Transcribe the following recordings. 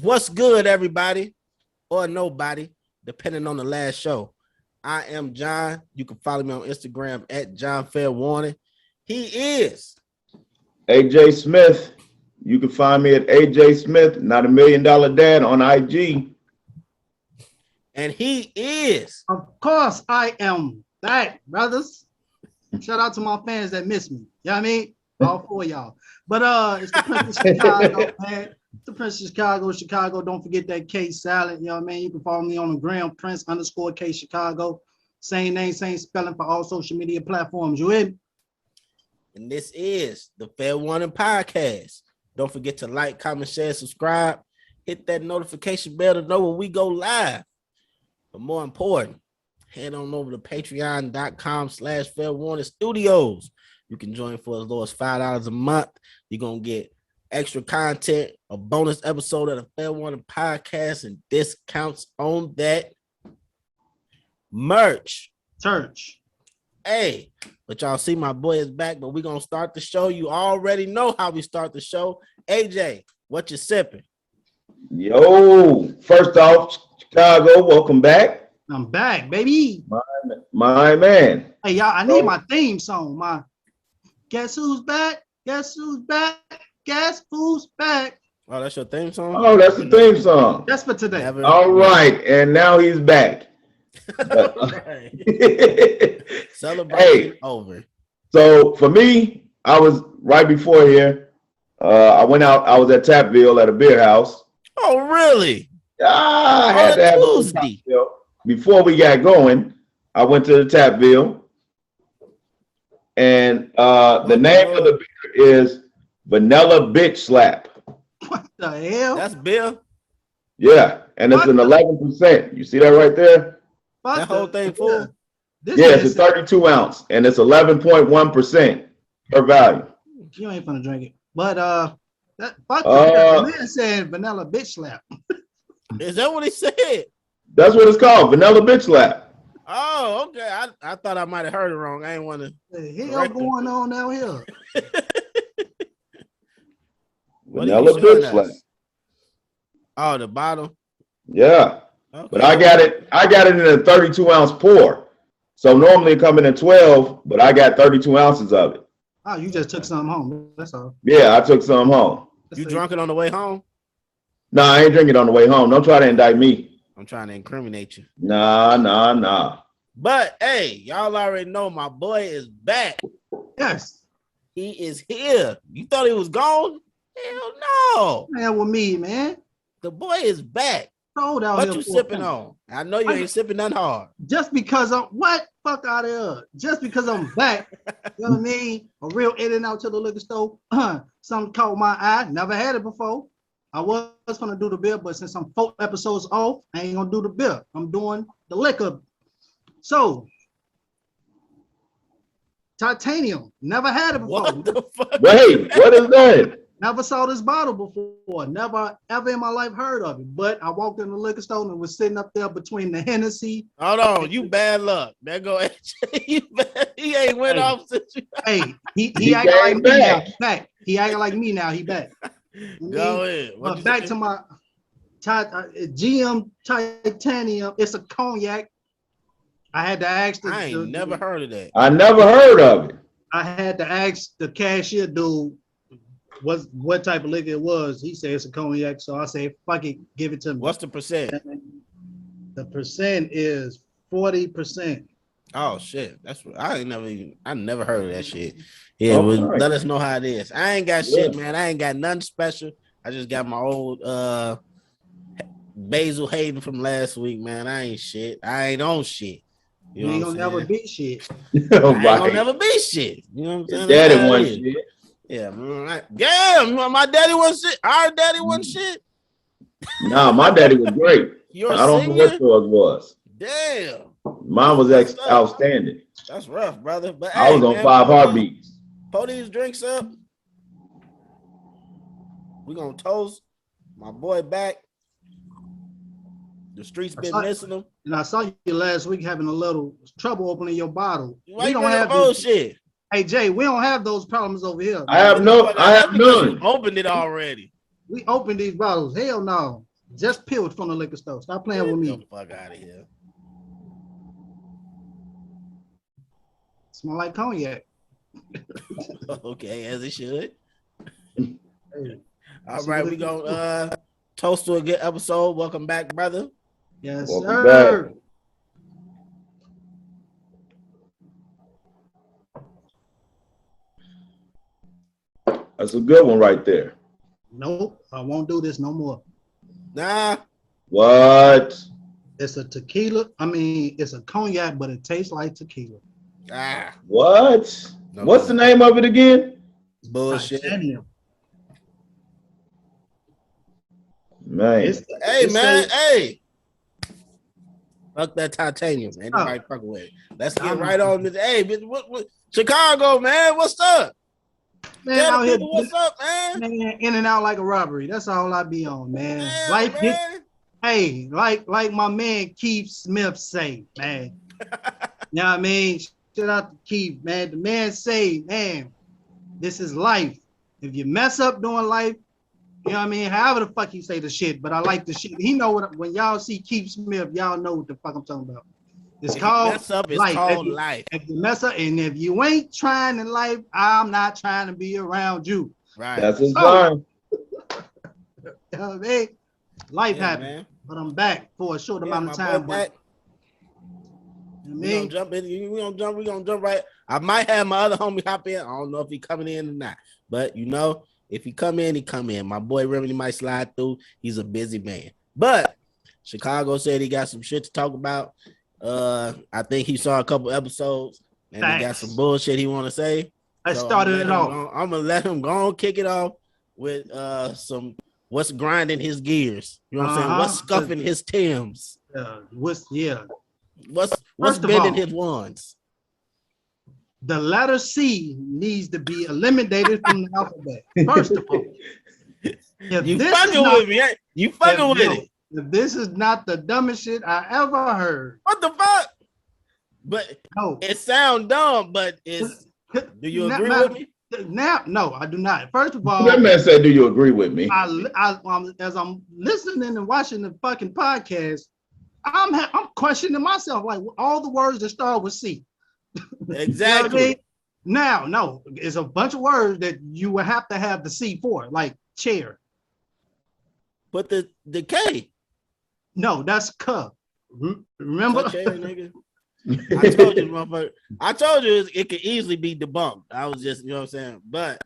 What's good, everybody, or nobody, depending on the last show. I am John. You can follow me on Instagram at John Fair Warning. He is AJ Smith. You can find me at AJ Smith, not $1 million dad on IG. And he is. Of course, I am back, brothers. Shout out to my fans that miss me. You know what I mean? All four of y'all. But it's the Prince of Chicago, man. It's the Prince of Chicago. Don't forget that K Salad. You know what I mean? You can follow me on the gram, Prince_K Chicago. Same name, same spelling for all social media platforms. You in? And this is the Fair Warning Podcast. Don't forget to like, comment, share, subscribe. Hit that notification bell to know when we go live. But more important, head on over to patreon.com/Fair Warning Studios. You can join for as low as $5 a month. You're going to get extra content, a bonus episode of the Fair Warning Podcast, and discounts on that merch. Church. Hey, but y'all see my boy is back, but we're going to start the show. You already know how we start the show. AJ, what you sipping? Yo, first off, Chicago, welcome back. I'm back, baby. My man. Hey, y'all, I need my theme song. My Guess Who's Back? Guess Who's Back? Guess Who's Back? Oh, that's your theme song? Oh, that's the theme song. That's for today. All right, and now he's back. Celebration over. So for me, I was right before here. I went out. I was at Tapville at a beer house. Oh, really? I had to have Tuesday. Before we got going, I went to the Tapville, and the name of the beer is Vanilla Bitch Slap. What the hell? That's beer. Yeah, and it's an 11%. You see that right there? That whole thing full. Yes, it's 32 ounce, and it's 11.1% per value. You ain't gonna drink it, but the man said Vanilla Bitch Slap. Is that what he said? That's what it's called, Vanilla Bitch Slap. Oh, okay. I thought I might have heard it wrong. I ain't want to. The hell going on out here? Vanilla Bitch Slap. Oh, the bottle. Yeah, okay. But I got it in a 32 ounce pour. So normally it come in 12, but I got 32 ounces of it. Oh, you just took some home. That's all. Yeah, I took some home. You drunk it on the way home? Nah, I ain't drinking on the way home. Don't try to indict me. I'm trying to incriminate you. Nah. But hey, y'all already know my boy is back. Yes. He is here. You thought he was gone? Hell no. Man, with me, man. The boy is back. What you sipping on? I know you ain't sipping nothing hard. Just because I'm fuck out of here. Just because I'm back, you know what I mean? A real in and out to the liquor store. Something caught my eye. Never had it before. I was gonna do the beer, but since I'm 4 episodes off, I ain't gonna do the beer. I'm doing the liquor. So, titanium. Never had it before. What the fuck? Wait, what is that? Never saw this bottle before. Never ever in my life heard of it. But I walked in the liquor store and it was sitting up there between the Hennessy. Hold on, you bad luck. There go AJ. He ain't went off since you. Hey, he acting like me now. He back. He acting like me now. He back. Go ahead. But back to my GM Titanium. It's a cognac. I had to ask. I ain't never heard of that. I never heard of it. I had to ask the cashier dude what type of liquor it was. He said it's a cognac. So I said, fuck it, give it to me. What's the percent? The percent is 40%. Oh shit. That's what I never heard of that shit. Yeah, let us know how it is. I ain't got shit, man. I ain't got nothing special. I just got my old Basil Hayden from last week, man. I ain't shit. I ain't on shit. You ain't gonna never be shit. I ain't gonna never be shit. You know what I'm saying? Daddy won shit. Yeah, man. Damn, my daddy was shit. Our daddy wasn't shit. Nah, my daddy was great. I don't know what yours was. Damn. Mine was outstanding. That's rough, brother. But I was on 5 heartbeats. Pull these drinks up. We're gonna toast my boy back. The streets been missing him. And I saw you last week having a little trouble opening your bottle. Why we don't have bullshit. Hey Jay, we don't have those problems over here. I have none. Opened it already. We opened these bottles. Hell no. Just peeled from the liquor store. Stop playing with Get me. the fuck out of here. Smell like cognac. Okay, as it should. Hey, All right, we gonna toast to a good episode. Welcome back, brother. yes, Welcome sir. back. That's a good one right there. Nope, I won't do this no more. Nah. What? It's a tequila. I mean, it's a cognac, but it tastes like tequila. Ah. What? No, What's the name of it again? Bullshit. Titanium. Man. Hey, man. Hey. Fuck that titanium. Ain't nobody fucking with it. Let's get right on this. Hey, bitch, what Chicago, man? What's up? Man, Tell out the here, people what's up, man. Man, in and out like a robbery. That's all I be on, man. Yeah, Life man. hey, like my man Keith Smith say, man. You know what I mean? Shout out to Keith, man. The man say, man, this is life. If you mess up doing life, you know what I mean? However the fuck you say the shit, but I like the shit. He know what when y'all see Keith Smith, y'all know what the fuck I'm talking about. It's called mess up, it's life. called life. If you mess up, and if you ain't trying in life, I'm not trying to be around you. Right. That's his line. You know what I mean? Life Yeah, happened, man. but I'm back for a short amount of my time. boy But back. you know what I We mean? gonna jump in. We gonna jump right. I might have my other homie hop in. I don't know if he coming in or not, but you know, if he come in, he come in. My boy Remedy might slide through. He's a busy man, but Chicago said he got some shit to talk about. I think he saw a couple episodes and he got some bullshit he want to say. I started it off. I'm gonna let him go and kick it off with some what's grinding his gears. You know what I'm saying? What's scuffing his Timbs? What's bending his wands? The letter C needs to be eliminated from the alphabet. First of all, you fucking with me? You fucking with it? If this is not the dumbest shit I ever heard. What the fuck? But no, it sounds dumb, but it's. Do you agree with me? Now, no, I do not. First of all, that man said, "Do you agree with me?" As I'm listening and watching the fucking podcast, I'm questioning myself. Like all the words that start with C. Exactly. You know I mean? Now, no, it's a bunch of words that you would have to have the C for, like chair. But the K. No, that's K. Remember? Chair, nigga. I told you, motherfucker. I told you it could easily be debunked. I was just, you know what I'm saying. But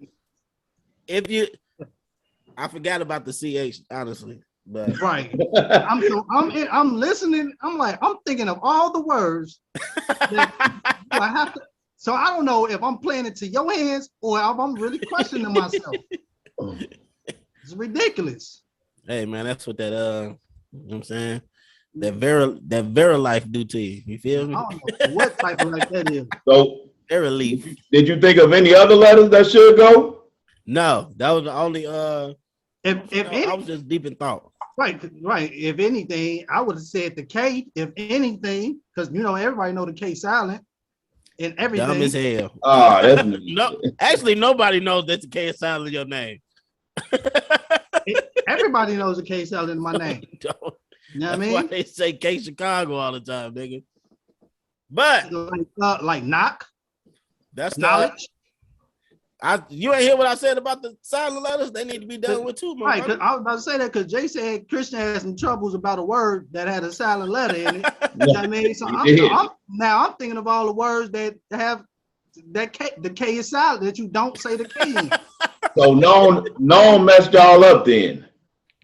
I forgot about the CH, honestly. But right, I'm listening. I'm like, I'm thinking of all the words that I have to. So I don't know if I'm playing it to your hands or if I'm really questioning myself. It's ridiculous. Hey man, that's what that you know what I'm saying. That very life do to you. You feel me? I don't know what type of life that is. So very leaf. Did you think of any other letters that should go? No, that was the only if I was just deep in thought. Right. If anything, I would have said the K, if anything, because you know everybody know the K silent and everything. Dumb as hell. That's no, actually nobody knows that the K is silent in your name. Everybody knows the K silent in my name. You know what I mean? Why they say K Chicago all the time, nigga. But like knock. That's knowledge. You ain't hear what I said about the silent letters? They need to be done with too, right? Cause I was about to say that because Jay said Christian had some troubles about a word that had a silent letter in it. You know what I mean? So I'm thinking of all the words that have that K. The K is silent that you don't say the K in. So known messed y'all up then.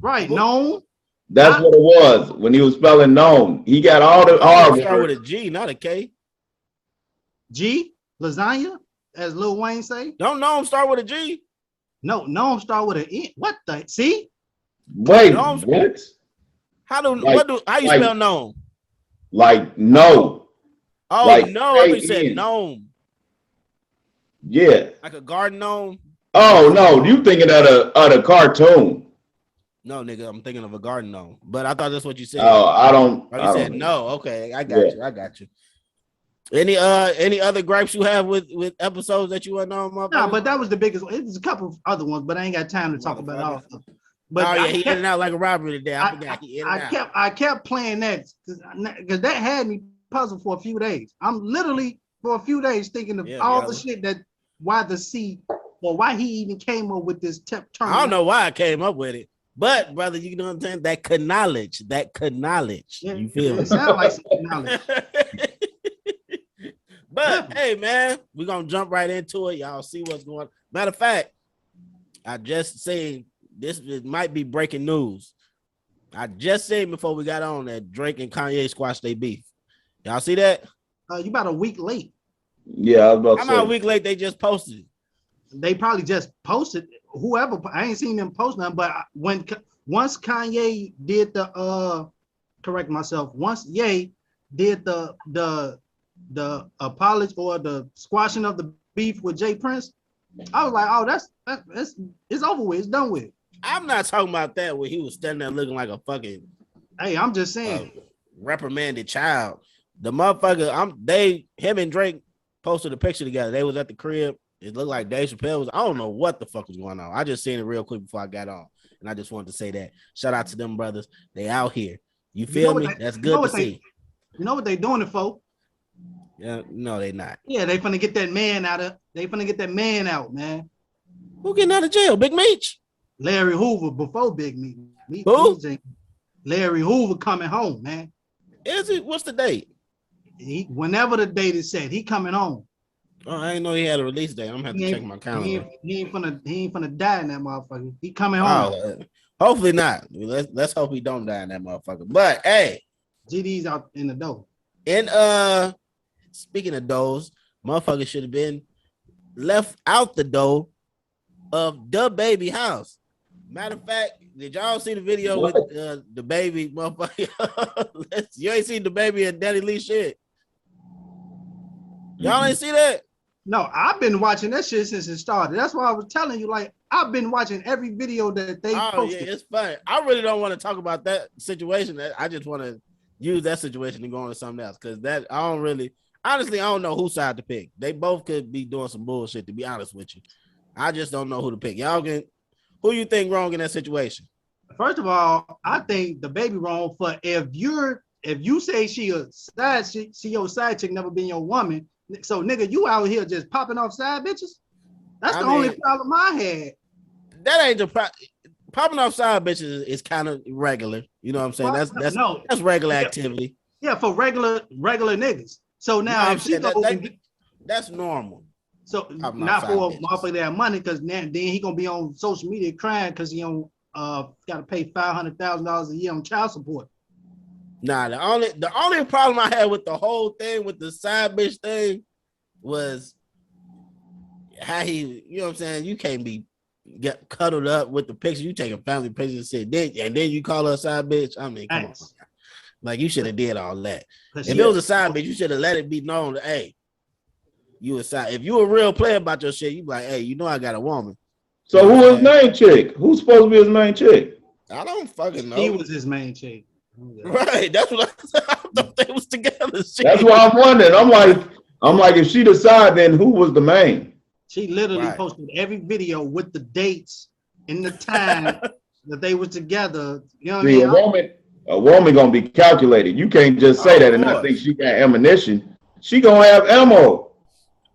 Right, known. That's what it was when he was spelling known. He got all the R start with a G, not a K. G, lasagna, as Lil Wayne say. Don't know him start with a G. No, him start with an E. What the? See? Wait, what? How you spell known? Like no. Oh like no, I think said gnome. Yeah. Like a garden gnome. Oh no, you thinking of the cartoon. No, nigga, I'm thinking of a garden gnome. But I thought that's what you said. Oh, I don't. Oh, you said no. Okay, I got you. Any other gripes you have with episodes that you want to know about? No, but that was the biggest one. It was a couple of other ones, but I ain't got time to talk about all of them. But he in and out like a robbery today. I forgot he in and out. I kept playing that because that had me puzzled for a few days. I'm literally for a few days thinking of all the shit that why he even came up with this term. I don't know why I came up with it, but brother, you know what I'm saying? That could knowledge. Yeah, you feel it? Sound like some knowledge. But hey, man, we're gonna jump right into it. Y'all see what's going on. Matter of fact, I just seen this might be breaking news. I just seen before we got on that Drake and Kanye squashed their beef. Y'all see that? You about a week late. Yeah, I was about to say. I'm a week late. They just posted it. They probably just posted. Whoever, I ain't seen them post nothing. But once Kanye did the correct myself. Once Ye did the apology or the squashing of the beef with Jay Prince, I was like, oh, that's it's over with. It's done with. I'm not talking about that where he was standing there looking like a fucking. Hey, I'm just saying, reprimanded child. The motherfucker, him and Drake posted a picture together. They was at the crib. It looked like Dave Chappelle was. I don't know what the fuck was going on. I just seen it real quick before I got on, and I just wanted to say that. Shout out to them brothers. They out here. You feel me? That's good to see. You know what they doing it for? Yeah, no, they not. Yeah, they finna get that man out, man. Who getting out of jail? Big Meech? Larry Hoover before Big Meech. Who? Larry Hoover coming home, man. Is it? What's the date? Whenever the date is set, he coming home. Oh, I didn't know he had a release date. I'm gonna have to check my calendar. He ain't finna die in that motherfucker. He coming home. Hopefully not. Let's hope he don't die in that motherfucker. But hey, GD's out in the door. And speaking of doors, motherfuckers should have been left out the door of the baby house. Matter of fact, did y'all see the video with the baby motherfucker? You ain't seen the baby and Daddy Lee shit. Y'all ain't see that? No, I've been watching that shit since it started. That's why I was telling you, like, I've been watching every video that they posted. Yeah, it's funny. I really don't want to talk about that situation. I just want to use that situation to go on to something else because that I don't really, honestly, I don't know whose side to pick. They both could be doing some bullshit, to be honest with you. I just don't know who to pick. Who you think wrong in that situation? First of all, I think the baby wrong for if you say she your side chick, never been your woman. So nigga, you out here just popping off side bitches? That's the only problem I had. That ain't the problem. Popping off side bitches is kind of regular. You know what I'm saying? That's regular activity. Yeah, for regular niggas. So now if she that's normal. So not for a motherfucker that have money, because then he gonna be on social media crying because he got to pay $500,000 a year on child support. Nah, the only problem I had with the whole thing with the side bitch thing was how he, you know what I'm saying? You can't get cuddled up with the picture. You taking family pictures and then you call her a side bitch. I mean, come on. Like you should have did all that. If it was a side bitch, you should have let it be known that, hey, you a side. If you a real player about your shit, you be like, hey, you know I got a woman. So who his main chick? Who's supposed to be his main chick? I don't fucking know. He was his main chick. Right, that's what I thought they was together. That's why I'm wondering. I'm like, if she decide, then who was the main? She literally posted every video with the dates and the time that they were together. You know what I mean? A woman gonna be calculated. You can't just say that and not think she got ammunition. She gonna have ammo.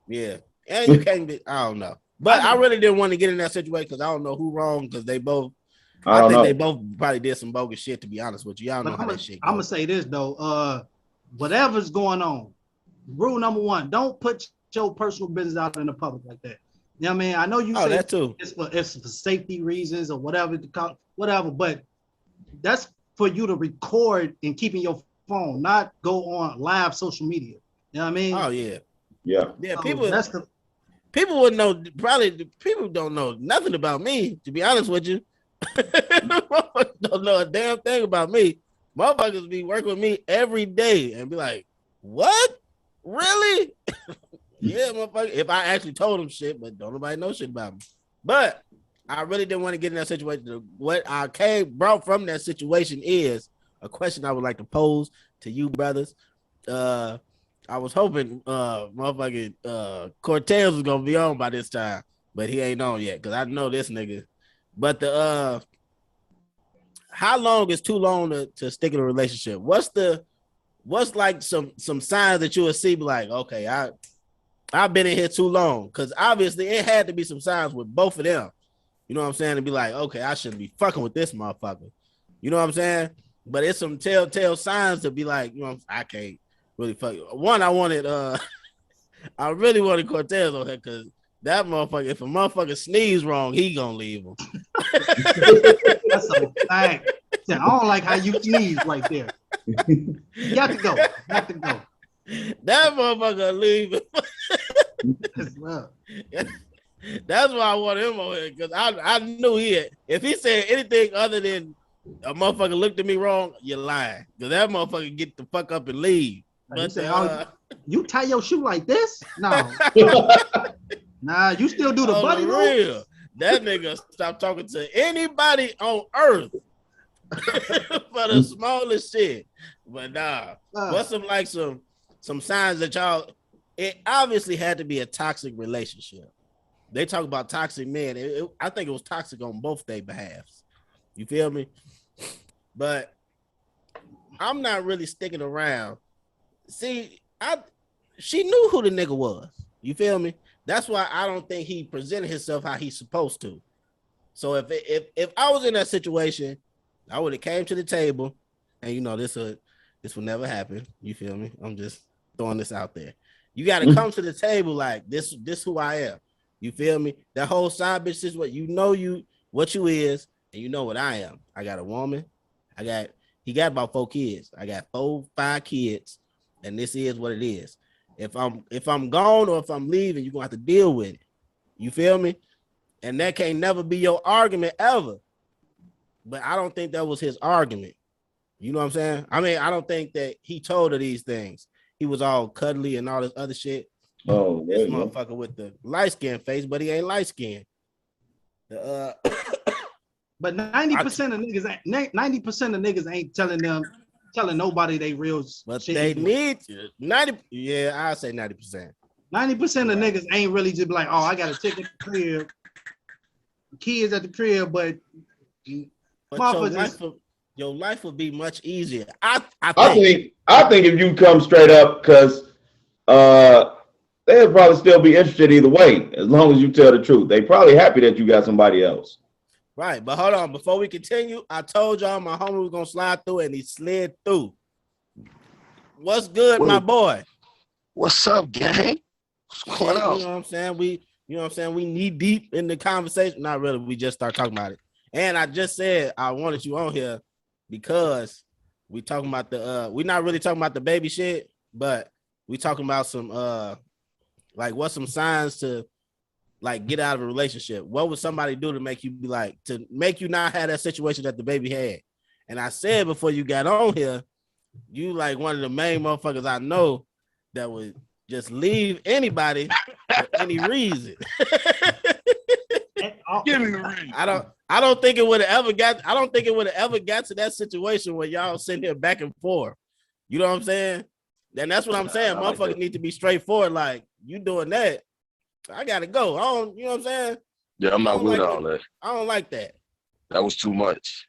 Yeah, and you can't be. I don't know, but I really didn't want to get in that situation because I don't know who wrong because they both. I think they both probably did some bogus shit, to be honest with you. Y'all know how that shit goes. I'm gonna say this though. Whatever's going on, rule number one: don't put your personal business out in the public like that. You know what I mean? I know you say that too. It's for safety reasons or whatever, but that's for you to record and keep in your phone, not go on live social media. You know what I mean? Oh yeah. Yeah. So people would know. Probably people don't know nothing about me, to be honest with you. Don't know a damn thing about me. Motherfuckers be working with me every day and be like, what? Really? Yeah, motherfucker. If I actually told them shit, but don't nobody know shit about me. But I really didn't want to get in that situation. What I brought from that situation is a question I would like to pose to you brothers. I was hoping motherfucking Cortez was gonna be on by this time, but he ain't on yet because I know this nigga. But how long is too long to stick in a relationship? What's like some signs that you would see, be like, okay, I've been in here too long, because obviously it had to be some signs with both of them. You know what I'm saying? To be like, okay, I shouldn't be fucking with this motherfucker. You know what I'm saying? But it's some telltale signs to be like, you know, I can't really fuck. One, I really wanted Cortez on here because that motherfucker, if a motherfucker sneeze wrong, he gonna leave him. That's a fact. I don't like how you sneeze right there. You got to go. That motherfucker leave him. Well, That's why I want him on here, because I knew if he said anything other than a motherfucker looked at me wrong, you're lying. Because that motherfucker get the fuck up and leave. But say, you tie your shoe like this? No. Nah, you still do the buddy real. That nigga stop talking to anybody on earth for the smallest shit. But nah, what's some signs that y'all? It obviously had to be a toxic relationship. They talk about toxic men. I think it was toxic on both their behalves. You feel me? But I'm not really sticking around. See, she knew who the nigga was. You feel me? That's why I don't think he presented himself how he's supposed to. So if I was in that situation, I would have came to the table, and you know this would never happen. You feel me? I'm just throwing this out there. You got to come to the table like this who I am. You feel me? That whole side bitch is what what you is, and you know what I am. I got a woman. He got about 4 kids. I got 5 kids, and this is what it is. If I'm gone or if I'm leaving, you're gonna have to deal with it. You feel me? And that can't never be your argument ever. But I don't think that was his argument. You know what I'm saying? I mean, I don't think that he told her these things. He was all cuddly and all this other shit. Oh, this motherfucker with the light skin face, but he ain't light skin. But 90% of niggas ain't telling nobody they real but shit. They need 90. Yeah, I say 90%. 90% of niggas ain't really just like, oh, I got a ticket to the crib, kids at the crib, but your life would be much easier. I think if you come straight up, because they'll probably still be interested either way, as long as you tell the truth. They probably happy that you got somebody else. Right, but hold on. Before we continue, I told y'all my homie was gonna slide through, and he slid through. What's good, my boy? What's up, gang? What's going on? You know what I'm saying? We knee deep in the conversation. Not really. We just start talking about it. And I just said I wanted you on here because we talking about we're not really talking about the baby shit, but we talking about some like what's some signs to like get out of a relationship. What would somebody do to make you be like, to make you not have that situation that the baby had? And I said before you got on here, you like one of the main motherfuckers I know that would just leave anybody for any reason. Give me the reason. I don't think it would have ever got to that situation where y'all sitting here back and forth. You know what I'm saying? And that's what I'm saying. Motherfuckers need to be straightforward. Like, you doing that, I gotta go. You know what I'm saying? Yeah, I'm not with all that. I don't like that. That was too much.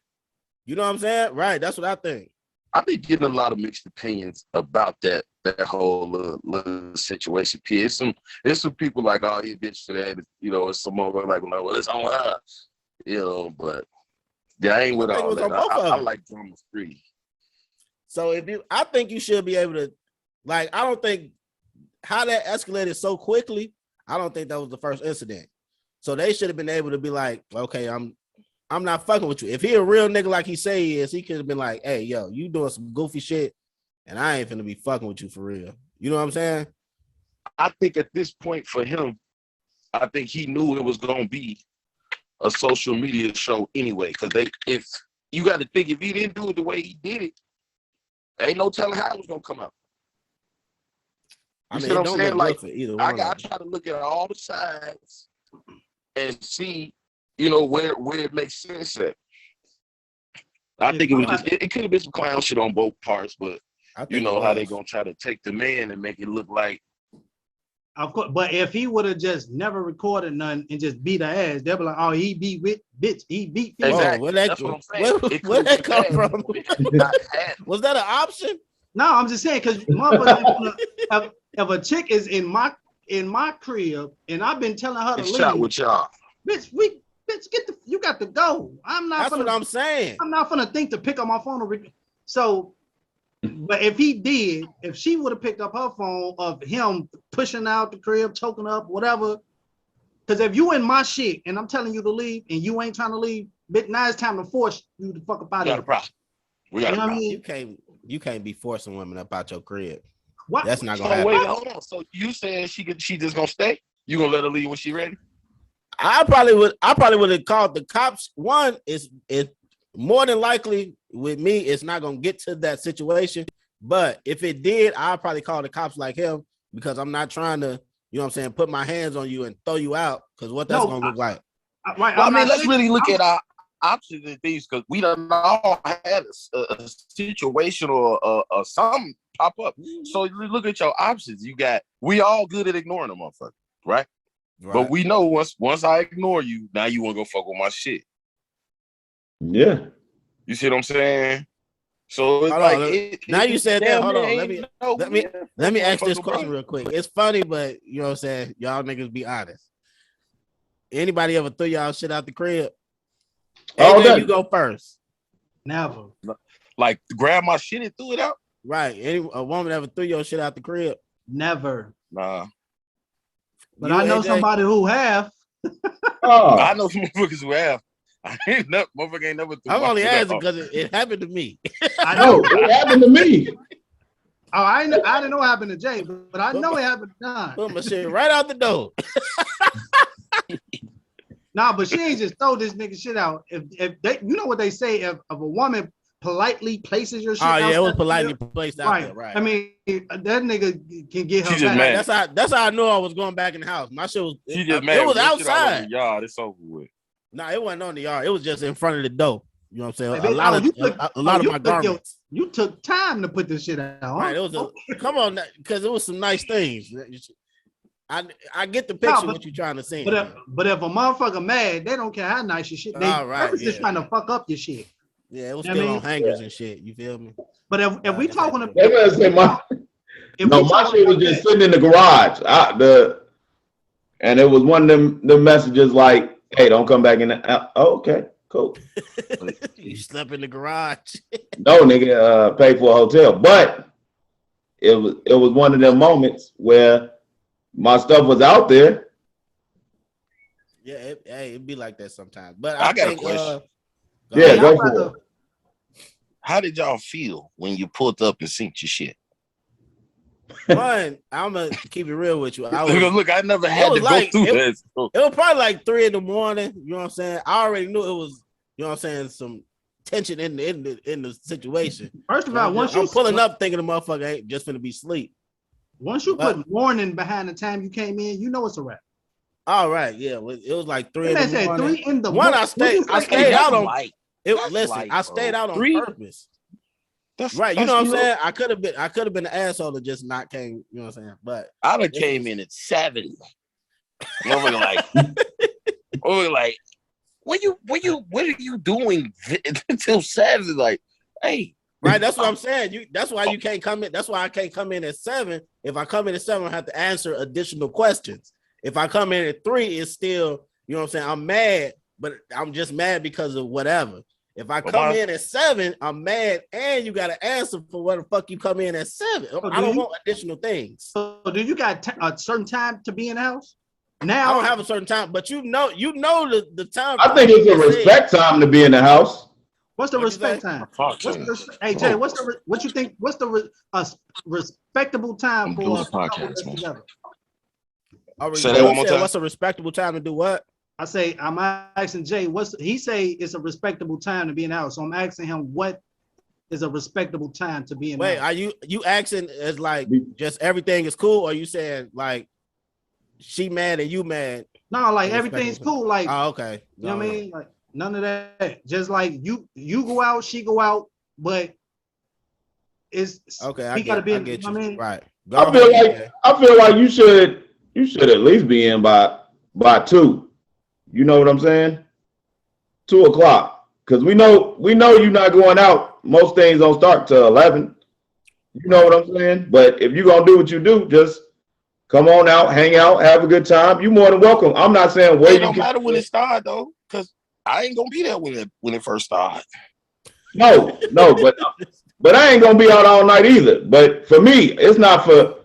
You know what I'm saying? Right. That's what I think. I've been getting a lot of mixed opinions about that whole little situation. There's some people like, oh, you bitch for that. You know, it's some more like, well, it's on her. You know, but yeah, I ain't with all that. I like drama free. So I think you should be able to, like, I don't think how that escalated so quickly. I don't think that was the first incident. So they should have been able to be like, okay, I'm not fucking with you. If he a real nigga like he say he is, he could have been like, hey, yo, you doing some goofy shit, and I ain't finna be fucking with you for real. You know what I'm saying? I think at this point for him, I think he knew it was gonna be a social media show anyway. Because if you got to think, if he didn't do it the way he did it, ain't no telling how it was gonna come out. You see what I'm saying? Like, I try to look at all the sides and see, you know, where it makes sense at. I think it was just, it could have been some clown shit on both parts, but you know how they gonna try to take the man and make it look like Of course, but if he would have just never recorded none and just beat her ass, they'll be like, "Oh, he beat with bitch, he beat." Whoa, Exactly. That's what I'm saying. Where that come from? Was that an option? No, I'm just saying because motherfuckers, if a chick is in my crib and I've been telling her to leave, shot with y'all. Bitch, you got to go. That's what I'm saying. I'm not gonna think to pick up my phone. So, but if she would have picked up her phone of him pushing out the crib, choking up, whatever. Because if you in my shit and I'm telling you to leave and you ain't trying to leave, bitch, now it's time to force you to fuck up out of here. We got a problem. You can't be forcing women up out your crib. What? That's not gonna So happen. wait, hold on. So you saying she just gonna stay? You gonna let her leave when she ready? I probably would have called the cops. One is more than likely with me, it's not gonna get to that situation. But if it did, I'll probably call the cops like him because I'm not trying to, you know what I'm saying, put my hands on you and throw you out because what that's gonna look like. Right. Well, I mean, let's really look at our options and things because we done all had a situation or something pop up. So look at your options. We all good at ignoring them, motherfucker, right? But we know once I ignore you, now you want to go fuck with my shit. Yeah. You see what I'm saying? So it's now you said that. Hold on. Let me ask this question brother. real quick. It's funny, but you know what I'm saying? Y'all niggas be honest. Anybody ever threw y'all shit out the crib? AJ, you go first. Never. Like grab my shit and threw it out? Right. A woman ever threw your shit out the crib? Never. Nah. But I know somebody who have. I know some motherfuckers who have. Motherfucker ain't never. I'm only asking because it happened to me. I know it happened to me. Oh, I didn't know what happened to Jay, but I know it happened to Don. Put my shit right out the door. Nah, but she ain't just throw this nigga shit out. If they, you know what they say, if a woman politely places your shit out. Oh yeah, it was politely placed out there, right? I mean, that nigga can get her She just back. mad. That's how I knew I was going back in the house. My shit was. She just mad. It was outside. Yard, it's over with. Nah, it wasn't on the yard. It was just in front of the door. You know what I'm saying? Hey, a lot of my garments. You took time to put this shit out. Huh? Right. It was come on, because it was some nice things. I get the picture what you're trying to say. But if a motherfucker mad, they don't care how nice your shit. They just trying to fuck up your shit. Yeah, it was still on hangers and shit. You feel me? But if we talking about, my shit was just sitting in the garage. And it was one of them messages like, "Hey, don't come back in." Oh, okay, cool. You slept in the garage. No, nigga, paid for a hotel, but it was one of them moments where my stuff was out there. Yeah, it'd be like that sometimes. But I got a question. Go for it. How did y'all feel when you pulled up and synced your shit? One, I'm gonna keep it real with you. Look, I never had to go through this. It was probably like 3 a.m. You know what I'm saying? I already knew it was, you know what I'm saying, some tension in the situation. First of all, I'm pulling up thinking the motherfucker ain't just gonna be asleep. Once you put warning behind the time you came in, you know it's a wrap. All right, yeah, it was like 3 in the morning. 3 in the morning. I stayed out on. I stayed out on purpose. Right, you know what I'm saying? I could have been an asshole that just not came, you know what I'm saying? But I came in at 7. Over like, what are you doing until 7? Like, hey. Right, that's what I'm saying. That's why you can't come in. That's why I can't come in at 7. If I come in at 7, I have to answer additional questions. If I come in at 3, it's still, you know what I'm saying? I'm mad, but I'm just mad because of whatever. If I come in at 7, I'm mad, and you got to answer for what the fuck you come in at 7. I don't want additional things. So do you got a certain time to be in the house? Now I don't have a certain time, but you know the time. I think it's a respect time to be in the house. What's the respect time? Hey Jay, what you think? What's the respectable time for us together? Say that one more time. What's a respectable time to do what? I say I'm asking Jay. He say it's a respectable time to be in the house. So I'm asking him what is a respectable time to be in the house. Wait, are you asking as like just everything is cool, or you saying like she mad and you mad? No, like everything's cool. Like okay. You know what I mean? Like none of that. Just like you go out, she go out, but it's okay. I get you. I mean, right. I feel like you you should at least be in by 2. You know what I'm saying? 2:00. Because we know you're not going out. Most things don't start till 11. You know what I'm saying? But if you're gonna do what you do, just come on out, hang out, have a good time. You're more than welcome. I'm not saying wait. It don't matter when it starts though, because I ain't gonna be there when it first starts. No, but I ain't gonna be out all night either. But for me, it's not for.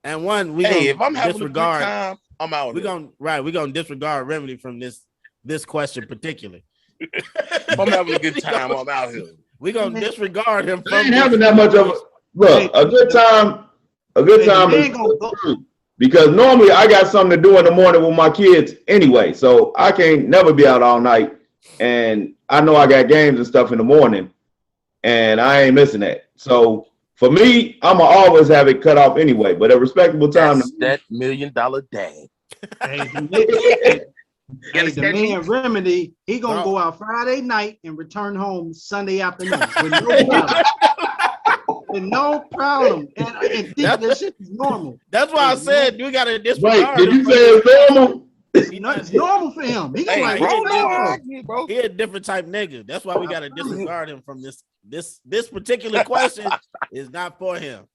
And one, if I'm having a good time, I'm out. We're gonna disregard Remedy from this question particularly. If I'm having a good time, I'm out here. We're gonna disregard him. I ain't having that much of a look. A good time. Is because normally I got something to do in the morning with my kids anyway, so I can't never be out all night. And I know I got games and stuff in the morning, and I ain't missing that. So for me, I'ma always have it cut off anyway. But a respectable time. That's that $1 million dad. The man Remedy, he gonna go out Friday night and return home Sunday afternoon with no problem. With no problem. And think that shit is normal. That's why I said we gotta disregard. Wait, did you say it's normal? It's normal for him. He he a different type nigga. That's why we gotta disregard him from this particular question. Is not for him.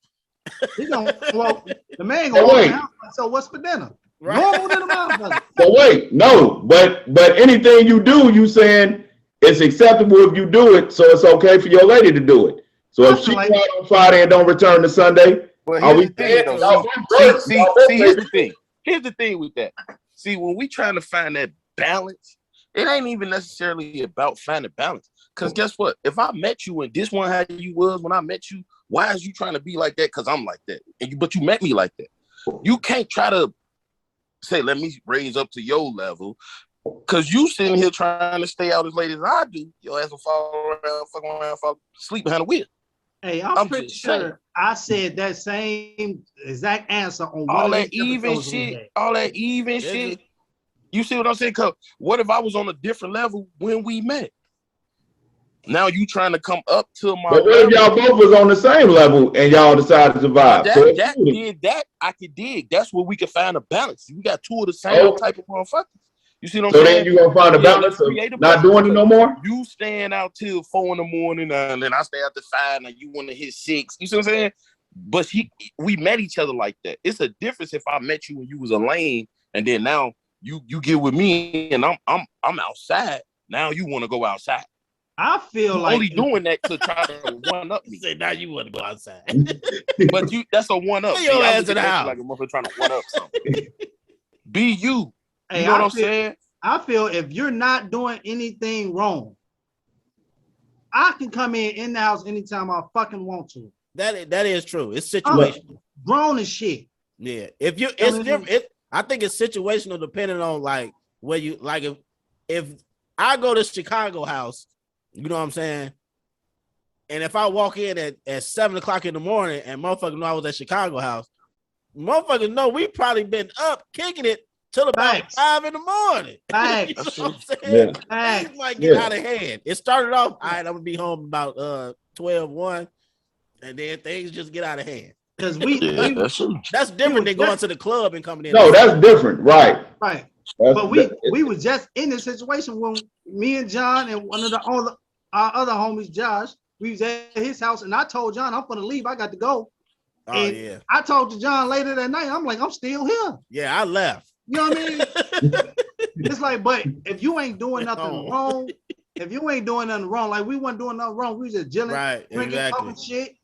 The man gonna so what's for dinner? Right. Normal than a motherfucker. But wait, no, but anything you do, you saying it's acceptable if you do it, so it's okay for your lady to do it. So if she go out on Friday and don't return to Sunday, are we dead? See, here's the thing. Here's the thing with that. See, when we trying to find that balance, it ain't even necessarily about finding balance. Because guess what? If I met you and this one how you was when I met you, why is you trying to be like that? Because I'm like that. But you met me like that. You can't try to say, let me raise up to your level. Because you sitting here trying to stay out as late as I do. Your ass will fall asleep behind the wheel. Hey, I'm pretty sure I said that same exact answer on all that even shit. All that even shit. You see what I'm saying? Because what if I was on a different level when we met? Now you trying to come up to my But what if y'all both was on the same level and y'all decided to vibe? That I could dig. That's where we can find a balance. We got two of the same type of motherfuckers. You see what I'm saying? So then you gonna find a balance of not doing it no more? You staying out till 4 a.m. and then I stay out till 5 and you want to hit 6. You see what I'm saying? But we met each other like that. It's a difference if I met you when you was a lane and then now you get with me and I'm outside. Now you want to go outside. I feel like only doing that to try to one up me. Say now you want to go outside. But that's a one up. Your ass in the house. Like a motherfucker trying to one up something. Be you. Hey, you know what I'm saying? I feel if you're not doing anything wrong, I can come in the house anytime I fucking want to. That is true. It's situational. Grown as shit. Yeah. If you, it's different. I think it's situational depending on like where you like. If I go to Chicago house, you know what I'm saying, and if I walk in at 7 o'clock in the morning and motherfuckers know I was at Chicago house, motherfuckers know we probably been up kicking it till about 5 in the morning. You know what I'm saying? Things might get out of hand. It started off, all right, I'm gonna be home about 12-1, and then things just get out of hand. Because that's different than going to the club and coming in. No, that's different, right? Right. But we was just in this situation when me and John and one of our other homies, Josh, we was at his house, and I told John I'm gonna leave. I got to go. And I told to John later that night, I'm like, I'm still here. Yeah, I left. You know what I mean? It's like, but if you ain't doing nothing wrong, like we weren't doing nothing wrong, we was just chilling, drinking, talking shit.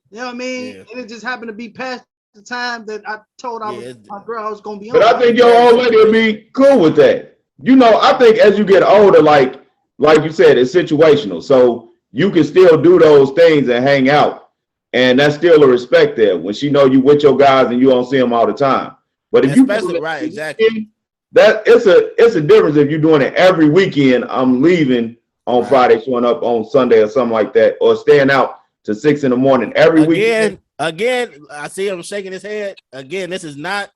You know what I mean? And it just happened to be past the time that I told my girl I was gonna be on. But I think your old lady would be cool with that. You know, I think as you get older, like you said, it's situational. So you can still do those things and hang out. And that's still a respect there when she know you with your guys and you don't see them all the time. But if especially exactly. That it's a difference if you're doing it every weekend. I'm leaving on Friday, showing up on Sunday or something like that, or staying out to 6 in the morning every weekend. Again, I see him shaking his head. Again, this is not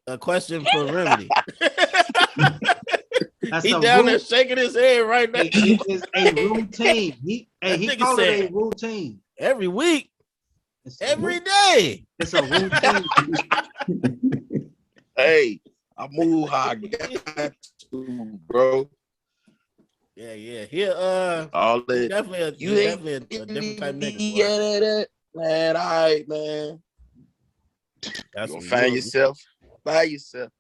a question for Remedy. He down there shaking his head right now. It is a routine. He called it a routine. Every week, every day. It's a routine. Hey, I move how I got to, bro. Yeah. Here, All that you definitely a different type of nigga, boy. Yeah, man. All right, man. That's you gonna find yourself by yourself.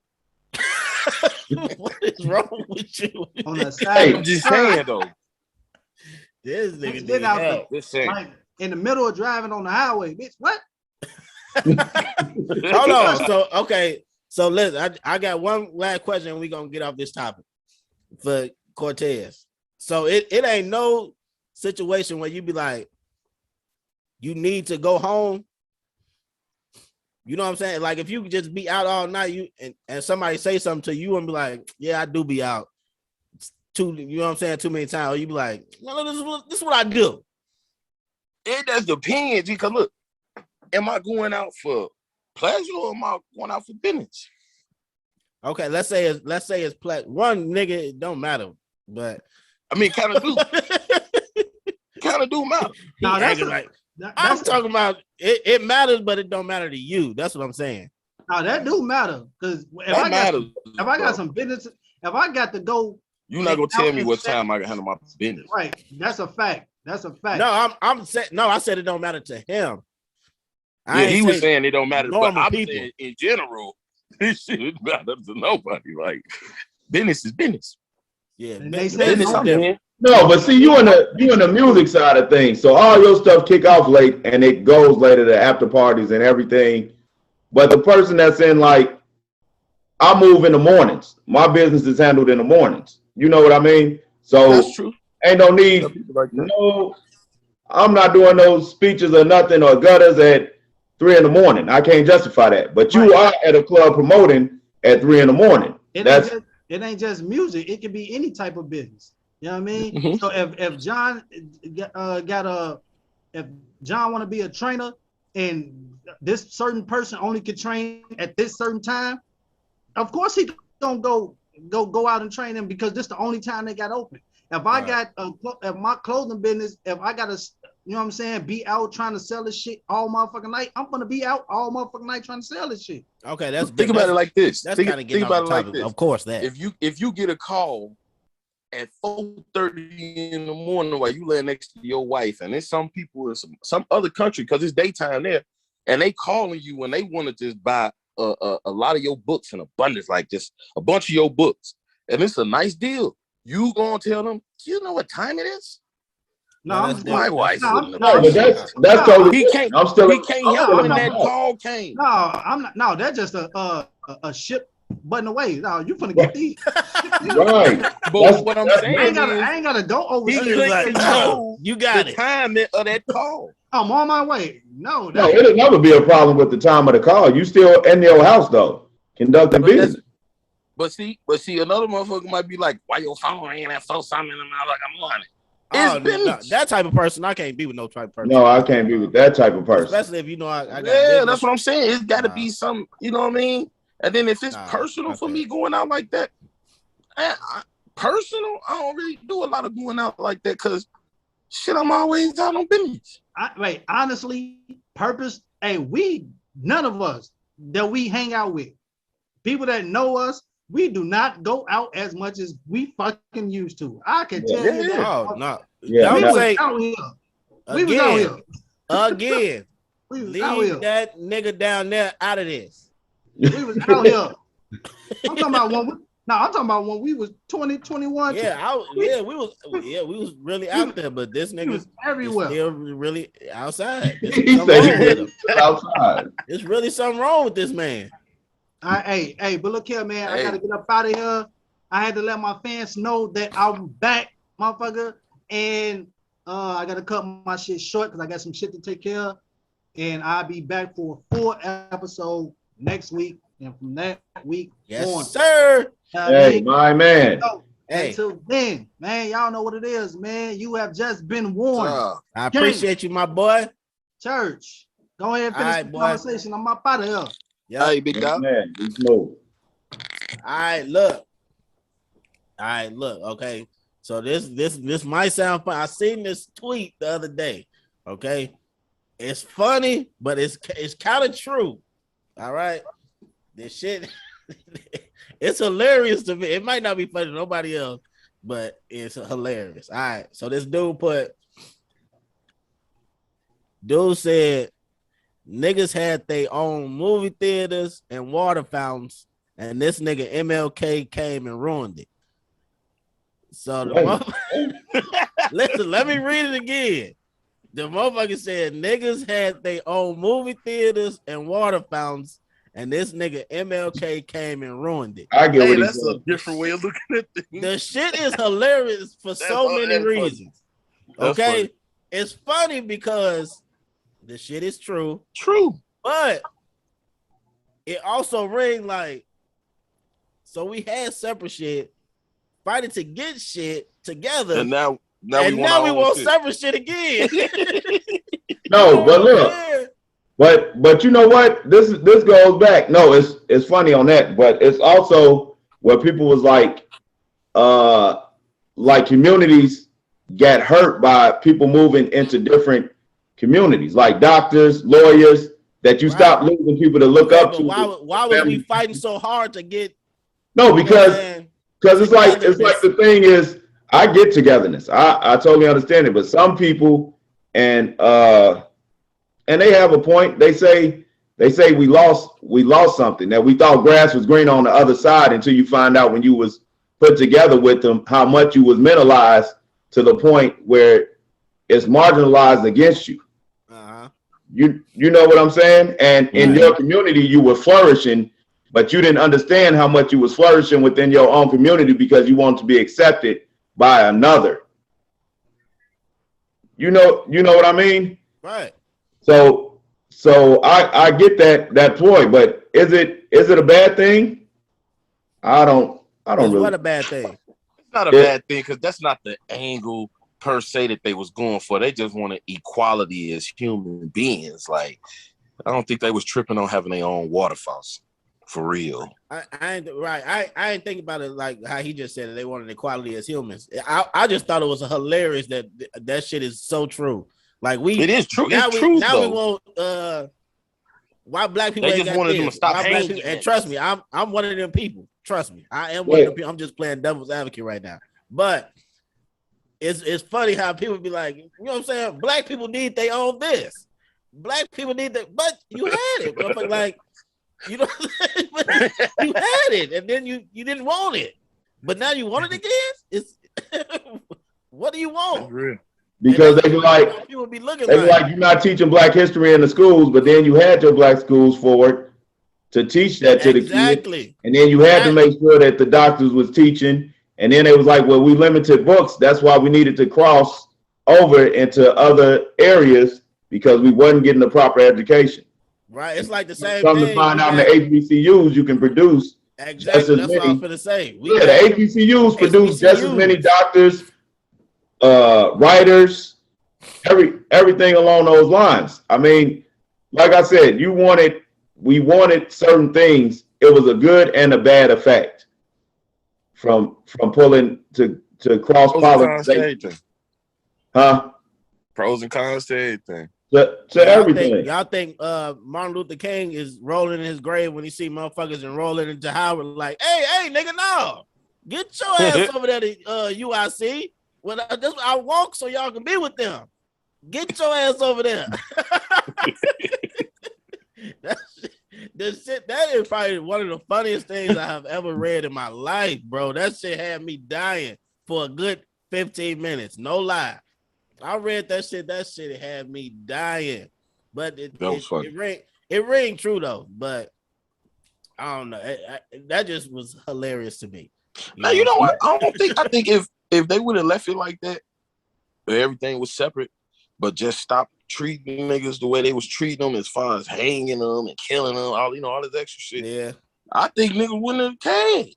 What is wrong with you? On the side. I'm just saying though. This nigga Get out there. Just saying. Like in the middle of driving on the highway, bitch. What? Hold on. So listen, I got one last question and we're gonna get off this topic for Cortez. So it ain't no situation where you be like, you need to go home. You know what I'm saying? Like if you just be out all night, and somebody say something to you and be like, yeah, I do be out. You know what I'm saying? Too many times. Or you be like, no, this is what I do. It just depends. Because look, am I going out for pleasure or am I going out for business? Okay, let's say it's one nigga, it don't matter, but I mean, kind of do matter. I'm talking about it matters, but it don't matter to you. That's what I'm saying. Now that do matter because if I got some business, if I got to go, you're not gonna tell me what time I can handle my business. Right, that's a fact. No, I'm saying no. I said it don't matter to him. Yeah, he was saying it don't matter, but I'm people. saying in general, this shit matters to nobody. Like business is business. Yeah, business. No, but see, you in the music side of things, so all your stuff kick off late and it goes later to after parties and everything. But the person that's in like, I move in the mornings. My business is handled in the mornings. You know what I mean? So that's true. Ain't no need. Like no, I'm not doing those speeches or nothing or gutters at 3 a.m. I can't justify that. But you are at a club promoting at 3 a.m. It ain't just music. It can be any type of business. You know what I mean? Mm-hmm. So if John if John want to be a trainer and this certain person only can train at this certain time, of course he don't go out and train them because this the only time they got open. If I got if my clothing business, if I got to, you know what I'm saying, be out trying to sell this shit all motherfucking night, I'm gonna be out all motherfucking night trying to sell this shit. Okay, think about it like this. That's kind of getting off the topic. Of course, that if you get a call at 4:30 in the morning while you lay next to your wife, and there's some people in some other country because it's daytime there, and they calling you when they want to just buy a lot of your books in abundance, like just a bunch of your books, and it's a nice deal. You gonna tell them, you know what time it is? No, my wife. That's totally. He can't help when that call came. No, I'm not. No, that's just a ship button away. No, you finna get these. Right. But what I'm saying I ain't gotta go over. You got the time of that call. I'm on my way. No, it'll never be a problem with the time of the call. You still in your house though, conducting business. But see, another motherfucker might be like, "Why your phone ringing at 4 something?" And I'm like, "I'm on it." That type of person, I can't be with no type of person. No, I can't be with that type of person. Especially if you know I got. Yeah, that's what I'm saying. It's got to be some, you know what I mean? And then if it's personal for me going out like that, personal, I don't really do a lot of going out like that because shit, I'm always out on business. Honestly, purpose. Hey, none of us that we hang out with, people that know us, we do not go out as much as we fucking used to. I can tell you that. Oh, no. Yeah, we was out here. We was out here. Again. We was leave out here. That nigga down there out of this. We was out here. I'm talking about when we was 20, 21. we was really out there, but this nigga was everywhere. Still really outside. He said he was outside. There's really something wrong with this man. Hey, but look here, man. I gotta get up out of here. I had to let my fans know that I'm back, motherfucker. And I gotta cut my shit short because I got some shit to take care of. And I'll be back for a full episode next week. And from that week on. Sir. Hey, my man. So, until then, man, y'all know what it is, man. You have just been warned. I appreciate you, my boy. Church. Go ahead and finish the conversation. I'm up out of here. Yeah, hey, big dog. Man, we smoke. All right, look. Okay, so this might sound fun. I seen this tweet the other day. Okay, it's funny, but it's kind of true. All right, this shit It's hilarious to me. It might not be funny to nobody else, but it's hilarious. All right. So this dude said niggas had their own movie theaters and water fountains, and this nigga MLK came and ruined it. So listen, let me read it again. The motherfucker said niggas had their own movie theaters and water fountains, and this nigga MLK came and ruined it. I get what that's a different way of looking at things. The shit is hilarious for so many reasons. Okay, funny. It's funny because the shit is true, but it also ring like, so we had separate shit fighting to get shit together, and now we want separate shit again. No, but look, but you know what? This goes back. No, it's funny on that, but it's also where people was like communities got hurt by people moving into different communities, like doctors, lawyers, that you stop losing people to look up to. Why was we fighting so hard to get? No, because it's like the thing is, I get togetherness. I totally understand it, but some people and they have a point. They say we lost something, that we thought grass was green on the other side until you find out when you was put together with them how much you was mentalized to the point where it's marginalized against you. You know what I'm saying? And in your community, you were flourishing, but you didn't understand how much you was flourishing within your own community because you wanted to be accepted by another. You know what I mean? Right. So I get that ploy, but is it a bad thing? I don't really. What a bad thing. It's not a bad thing because that's not the angle per se that they was going for. They just wanted equality as human beings. Like, I don't think they was tripping on having their own waterfalls for real. I ain't think about it like how he just said it. They wanted equality as humans. I just thought it was hilarious that shit is so true. Like it is true. Now it's true. Now we want why black people they just wanted them to stop hanging. And trust me, I'm one of them people. Trust me, I am one of them people. I'm just playing devil's advocate right now. But it's funny how people be like, you know what I'm saying? Black people need their own this. Black people need that, but you had it. Like, you know, you had it, and then you didn't want it, but now you want it again. It's what do you want? Because they be like, people be looking like you're not teaching black history in the schools, but then you had your black schools forward to teach that to the kids, and then you had to make sure that the doctors was teaching, and then it was like, well, we limited books. That's why we needed to cross over into other areas because we wasn't getting the proper education. Right, it's like the same thing. To find out in the HBCUs, you can produce exactly. Just as That's many. what I was going to say. The HBCUs produce just as many doctors, writers, everything along those lines. I mean, like I said, we wanted certain things. It was a good and a bad effect from pulling to cross pollination. Huh? Pros and cons to everything. To everything. Y'all think Martin Luther King is rolling in his grave when he see motherfuckers enrolling into Howard like, hey, nigga, no. Get your ass over there to UIC. Well, I walk so y'all can be with them. Get your ass over there. That is probably one of the funniest things I have ever read in my life, bro. That shit had me dying for a good 15 minutes. No lie. I read that shit. That shit had me dying. But it rang true though. But I don't know. That just was hilarious to me. Now you know what? I think if they would have left it like that, everything was separate, but just stop treating niggas the way they was treating them as far as hanging them and killing them, all this extra shit. Yeah. I think niggas wouldn't have cared.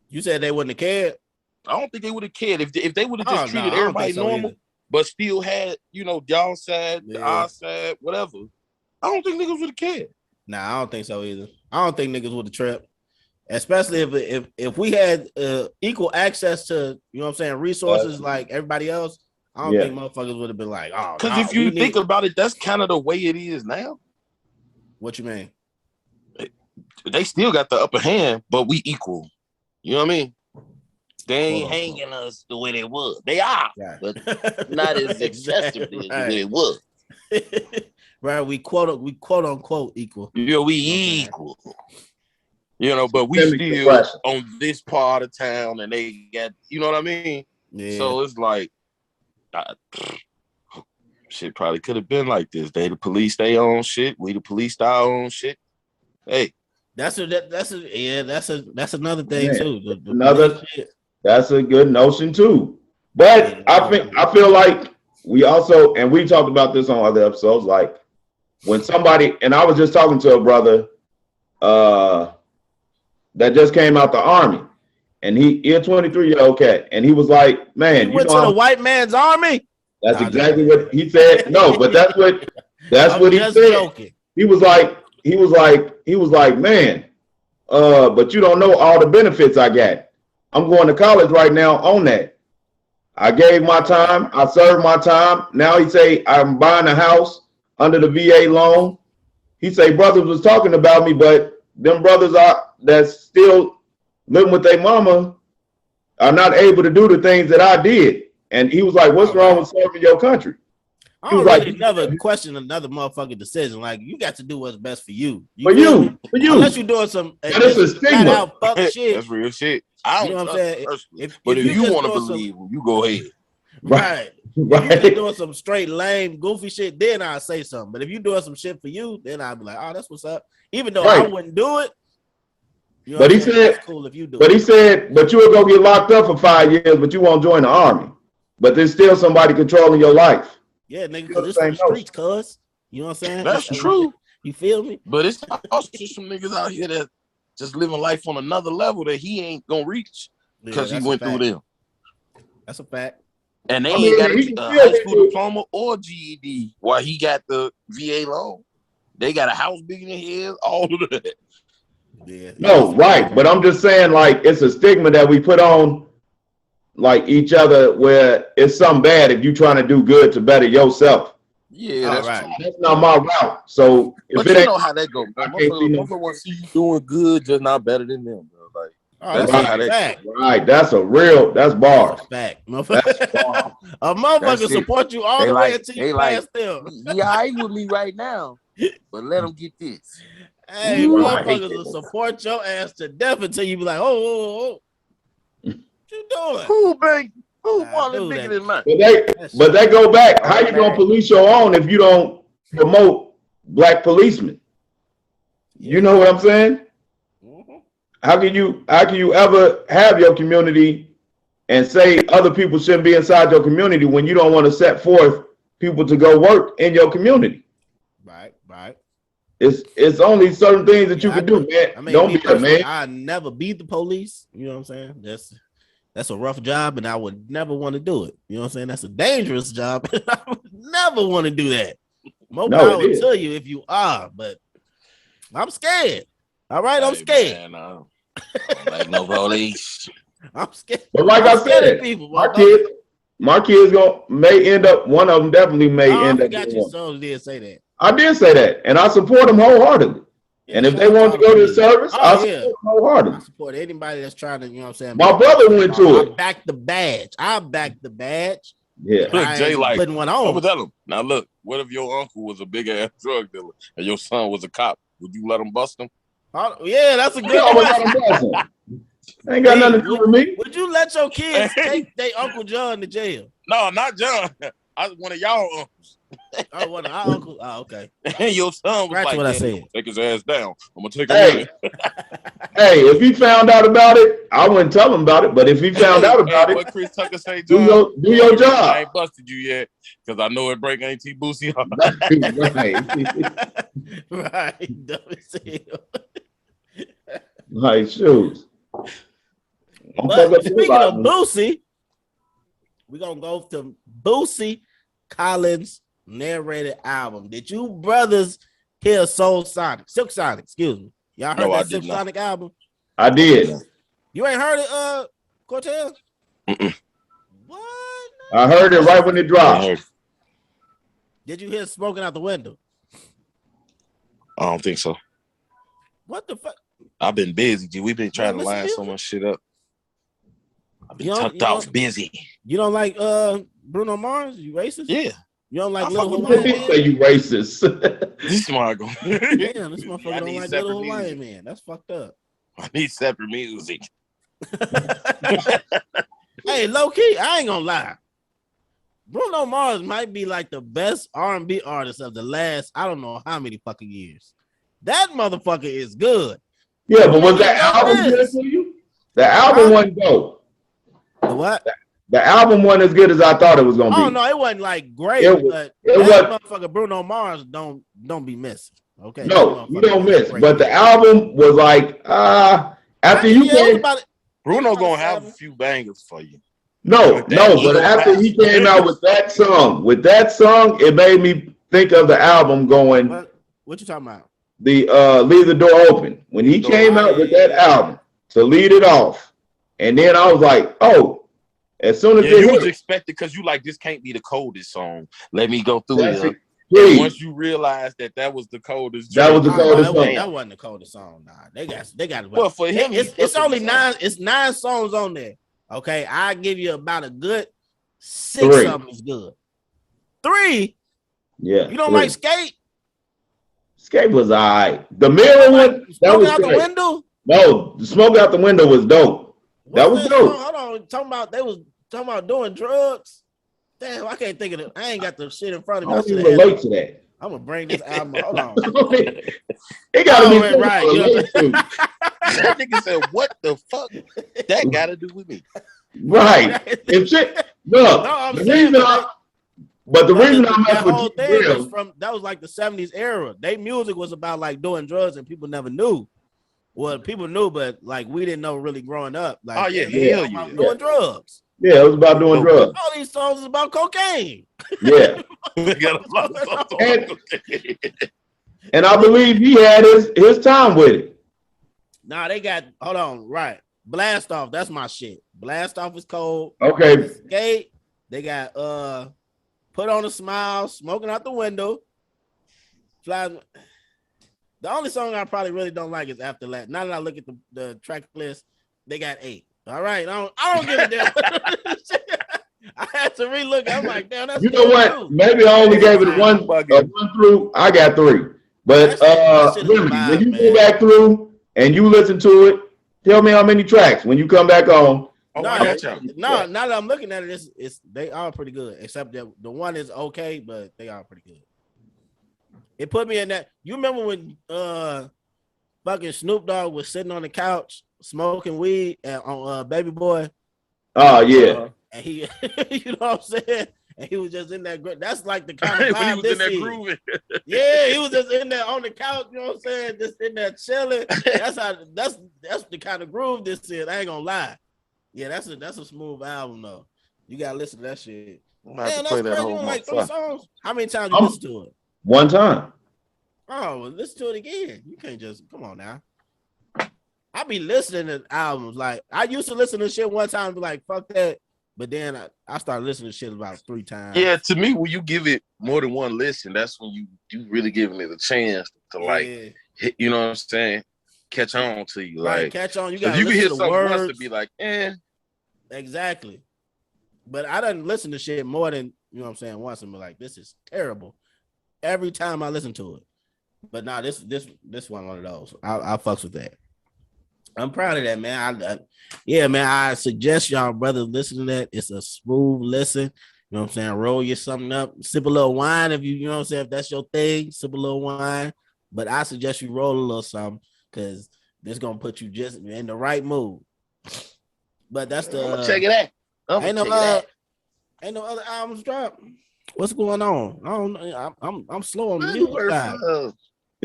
You said they wouldn't have cared? I don't think they would have cared if they would have just treated everybody normal. Either. But still had, y'all side, our side, whatever. I don't think niggas would have cared. Nah, I don't think so either. I don't think niggas would have tripped. Especially if we had equal access to, resources like everybody else, I don't think motherfuckers would have been like, oh. Because if you think about it, that's kind of the way it is now. What you mean? they still got the upper hand, but we equal. You know what I mean? They ain't hanging us the way they was. They are, but not as excessively as they was. Right, we quote unquote equal. Yeah, we equal. You know, but we still on this part of town, and they got, you know what I mean? Yeah. So it's like, shit probably could have been like this. They the police their own shit. We the police our own shit. Hey, that's another thing too. That's a good notion too. But I feel like we also, and we talked about this on other episodes, like when somebody, and I was just talking to a brother that just came out the army, and he a 23-year-old cat, and he was like, man, you went to the white man's army. That's exactly what he said. No, but that's what he said. Joking. He was like, man, but you don't know all the benefits I got. I'm going to college right now on that. I gave my time. I served my time. Now he say I'm buying a house under the VA loan. He say brothers was talking about me, but them brothers that's still living with their mama are not able to do the things that I did. And he was like, what's wrong with serving your country? I don't really never question another motherfucking decision. Like, you got to do what's best for you. For you. Unless you're doing some that's a stigma. Fuck shit. That's real shit. I don't know what I'm saying. But if you want to believe, you go ahead. Right. If you're doing some straight lame, goofy shit, then I'll say something. But if you're doing some shit for you, then I'll be like, oh, that's what's up. Even though I wouldn't do it. You know, but he said, cool if you do he said, but you will go get locked up for 5 years, but you won't join the army. But there's still somebody controlling your life. Yeah, nigga, because it's the streets, cuz. You know what I'm saying? That's true. You feel me? But it's also some niggas out here that just living life on another level that he ain't gonna reach because he went through them. That's a fact. And they ain't got a high school diploma or GED while he got the VA loan. They got a house bigger than his, all of that. Yeah. No, right. But I'm just saying, like, it's a stigma that we put on like each other where it's something bad if you're trying to do good to better yourself. Yeah, that's right. That's not my route. So but you know how that goes. Motherfucker want to see you doing good, just not better than them, bro. Like that's how that right. That's bars. Fact. A motherfucker support you all the way until you pass them. Yeah, I ain't with me right now, but let them get this. Hey, motherfuckers will support your ass to death until you be like, oh. What you doing? Who want bigger than mine? But they go back. How you gonna police your own if you don't promote black policemen? You know what I'm saying? Mm-hmm. How can you ever have your community and say other people shouldn't be inside your community when you don't want to set forth people to go work in your community? Right. It's only certain things that you can do, man. I mean, don't be a man. I never beat the police. You know what I'm saying? That's a rough job, and I would never want to do it. You know what I'm saying? That's a dangerous job, and I would never want to do that. More power to tell you if you are, but I'm scared. All right, I'm scared. Man, I don't like no police. I'm scared. But like I said, people, my kids may end up. One of them definitely may end up. You so did say that. I did say that, and I support them wholeheartedly. Yeah, and if they want to go to the service, I support them wholeheartedly. I support anybody that's trying to, you know what I'm saying? My brother went to it. I back the badge. Yeah. Look, Jay, like, putting one on. Tell him. Now, look, what if your uncle was a big ass drug dealer and your son was a cop? Would you let him bust him? Oh, yeah, that's a good question. Ain't got nothing to do with me. Would you let your kids take their Uncle John to jail? No, not John. One of y'all uncles. Oh, one of our uncles. Oh, okay. And your son was like, what I said. Take his ass down. I'm gonna take him in. Hey, if he found out about it, I wouldn't tell him about it. But if he found out about it, what Chris Tucker say, John, do your job. I ain't busted you yet because I know it break Auntie Boosie. Right. Like shoes. But speaking of Boosie, we're gonna go to Boosie Collins' narrated album. Did you brothers hear Silk Sonic? Excuse me. Y'all heard that Silk Sonic album? I did. You ain't heard it, Cortez? What? I heard it right when it dropped. Did you hear Smoking Out the Window? I don't think so. What the fuck? I've been busy, G. We've been trying to line so much shit up. I've been tucked off busy. You don't like Bruno Mars? You racist? Yeah. You don't like Little Hawaiian Man? Say you racist. This smart going. Damn, this motherfucker don't like Little Hawaiian Man. That's fucked up. I need separate music. Hey, low key, I ain't gonna lie. Bruno Mars might be like the best R&B artist of the last, I don't know how many fucking years. That motherfucker is good. Yeah, but was that album good for you? The album wasn't dope. The what? The album wasn't as good as I thought it was gonna be. Oh no, it wasn't like great, but motherfucker Bruno Mars don't be missing. Okay. No, you don't miss. But the album was like after you came about Bruno gonna have a few bangers for you. No, but after he came out with that song, it made me think of the album going. What you talking about? The Leave the Door Open. When he came out with that album to lead it off, and then I was like, oh, as soon as you was expected because you like this can't be the coldest song. Let me go through it. Once you realize that was the coldest, that was the coldest song. That wasn't the coldest song. Nah, they got. Well, for him, it's only 9. It's 9 songs on there. Okay, I give you about a good 6 of them is good. 3. Yeah. You don't like Skate? Skate was all right. The mirror one, that was out the window. No, the Smoke Out the Window was dope. That was dope. Hold on, they was talking about doing drugs. Damn, I can't think of it. I ain't got the shit in front of me. I don't relate to that. I'm gonna bring this album. Hold on. It gotta be right. That nigga said, "What the fuck? That got to do with me?" Right. If shit, look. The reason I mess with you, that was like the 70s era. They music was about like doing drugs and people never knew. Well, people knew, but like we didn't know really growing up. Like, doing drugs. Yeah, it was about doing drugs. All these songs is about cocaine. Yeah. And I believe he had his time with it. Nah, they got, hold on, right. Blast Off, that's my shit. Blast Off is cold. Okay. Skate, they got Put on a Smile, Smoking Out the Window. Flies. The only song I probably really don't like is After That. Now that I look at the track list, they got 8. All right, I don't give a damn. I had to relook. I'm like, damn, that's. You know what? Too. Maybe I only gave it one through. I got 3. But when you go back through and you listen to it, tell me how many tracks when you come back on. Now that I'm looking at it, it's they are pretty good. Except that the one is okay, but they are pretty good. It put me in that. You remember when fucking Snoop Dogg was sitting on the couch smoking weed on Baby Boy? Oh yeah. And he, you know what I'm saying? And he was just in that. That's like the kind of vibe he was in there grooving. Yeah, he was just in there on the couch. You know what I'm saying? Just in there chilling. That's the kind of groove this is. I ain't gonna lie. Yeah, that's a smooth album though. You gotta listen to that shit. Man, that's crazy. You like 3 songs. How many times you listen to it? One time. Oh, well, listen to it again. You can't just come on now. I be listening to albums. Like I used to listen to shit one time and be like, fuck that. But then I started listening to shit about 3 times. Yeah, to me, when you give it more than one listen, that's when you really giving it a chance to like hit, you know what I'm saying? Catch on to you. Like catch on. You got you can hear something words. once to be like, Exactly. But I didn't listen to shit more than, you know what I'm saying, once and be like, this is terrible. Every time I listen to it. But nah, this one of those. I fucks with that. I'm proud of that, man. I suggest y'all, brother, listen to that. It's a smooth listen. You know what I'm saying? Roll you something up. Sip a little wine if you know what I'm saying? If that's your thing, sip a little wine. But I suggest you roll a little something because this going to put you just in the right mood. But that's the... check it out. Ain't no other albums drop. What's going on? I'm slow on the music side.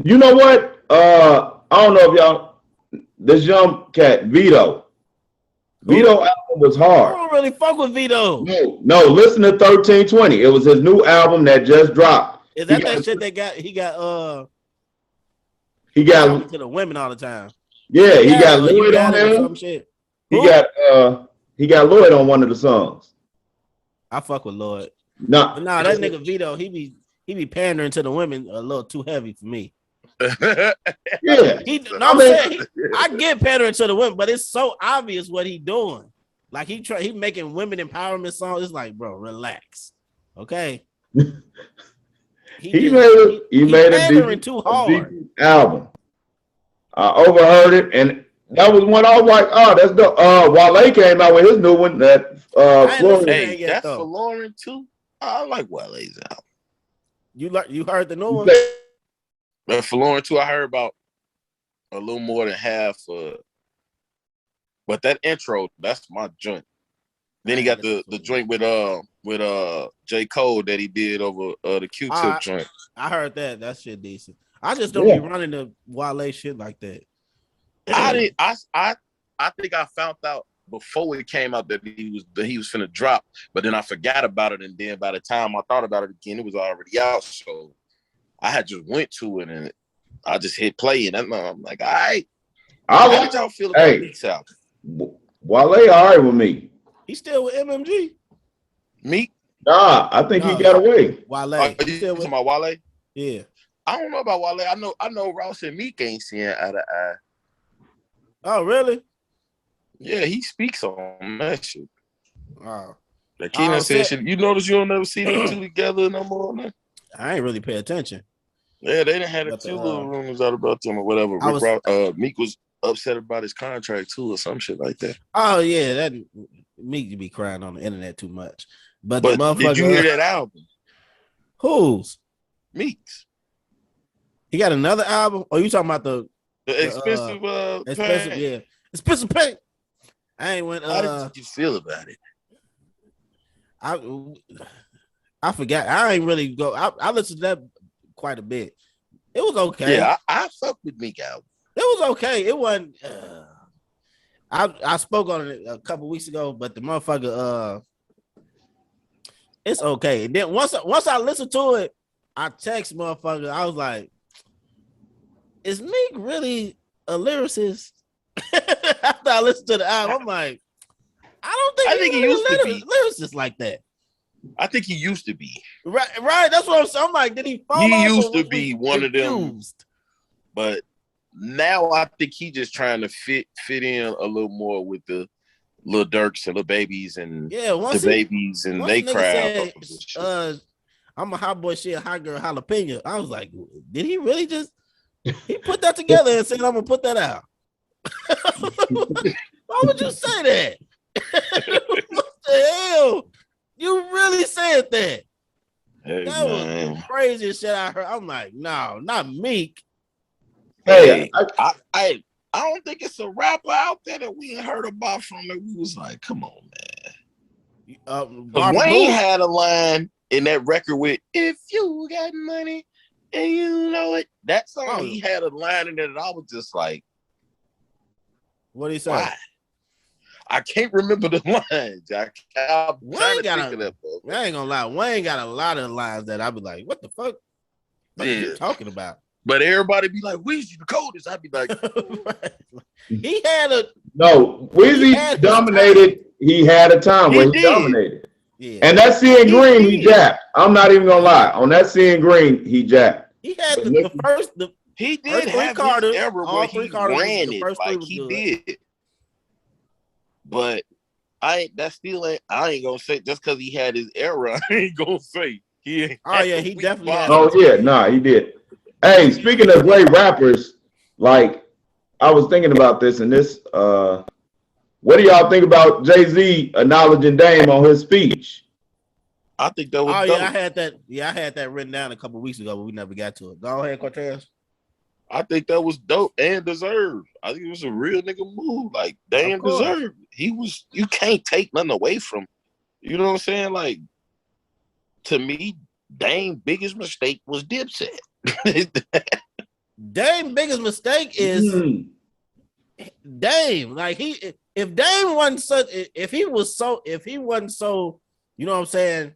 You know what? I don't know if y'all... This young cat, Vito album was hard. I don't really fuck with Vito. No, listen to 1320. It was his new album that just dropped. Is that shit they got? He got to the women all the time. Yeah, he got Lloyd on there. He got Lloyd on one of the songs. I fuck with Lloyd. Nah, that nigga Vito, he be pandering to the women a little too heavy for me. Yeah. I get pandering to the women, but it's so obvious what he doing. Like he making women empowerment songs. It's like, bro, relax. Okay. He made a deep, too hard. deep album. I overheard it, and that was one I was like, oh, that's the Wale came out with his new one that Florida. Hey, that's for Lauren too. I like Wale's album. You heard the new one? But for Lauren too, I heard about a little more than half. But that intro, that's my joint. Then he got the joint with J. Cole that he did over the Q-Tip joint. I heard that. That shit decent. I just don't be running the Wale shit like that. I think I found out before it came out that he was finna drop, but then I forgot about it, and then by the time I thought about it again, it was already out. So I had just went to it and I just hit play, and I'm like, all right. How did y'all feel about Meek's album? Wale all right with me. He still with MMG? Meek? Nah, I think he got away. Wale. You talking about Wale? Yeah. I don't know about Wale. I know Ross and Meek ain't seeing eye to eye. Oh, really? Yeah, he speaks on that shit. Wow. Like Keenan said, shit. You notice you don't never see them two together no more, man? I ain't really pay attention. Yeah, they didn't have a few little rumors out about them or whatever. Meek was upset about his contract too or some shit like that. Oh yeah, that Meek be crying on the internet too much. But the motherfucker, did you hear that album? Whose? Meek's. He got another album? Or you talking about the expensive expensive, pain. yeah. Expensive pain. I ain't went How did you feel about it? I forgot. I ain't really go. I listened to that quite a bit. It was okay. Yeah, I fucked with Meek album. It was okay. It wasn't. I spoke on it a couple weeks ago, but the motherfucker, it's okay. And then once I listened to it, I text motherfucker. I was like, "Is Meek really a lyricist?" After I listened to the album, I'm like, I think he used to be lyricist like that. I think he used to be. Right. That's what I'm saying. I'm like, did he fall off? He used to be one of them, but now I think he just trying to fit in a little more with the Lil Durks and Lil Babies and the Babies and they crowd. I'm a hot boy, she a hot girl, jalapeno. I was like, did he really just he put that together and said, I'm gonna put that out? Why would you say that? What the hell? You really said that? Hey, that was the craziest shit I heard. I'm like, no, not Meek. Hey, I don't think it's a rapper out there that we ain't heard about from that we was like, come on, man. Wayne had a line in that record with "If you got money and you know it." That song, he had a line in there that I was just like, what did he say? Why? I can't remember the lines. I'm trying to think of that. I ain't gonna lie. Wayne got a lot of lines that I'd be like, what the fuck? What are you talking about? But everybody be like, Weezy the coldest. I'd be like, he had a Weezy dominated. He had a time where he dominated. Yeah. And that Seeing Green, he jacked. I'm not even gonna lie. On that Seeing Green, he jacked. He had the first. He did have his era where he ran it like he did. But I ain't gonna say just because he had his era, I ain't gonna say he. Oh yeah, he definitely had. Oh yeah, nah, he did. Hey, speaking of great rappers, like I was thinking about this and this. What do y'all think about Jay-Z acknowledging Dame on his speech? I think that was dope. Yeah, I had that written down a couple of weeks ago, but we never got to it. Go ahead, Cortez. I think that was dope and deserved. I think it was a real nigga move. Like, Dame deserved. You can't take nothing away from, you know what I'm saying? Like, to me, Dame's biggest mistake was Dipset. Dame's biggest mistake is Dame. Like, if Dame wasn't such, if he wasn't so, you know what I'm saying?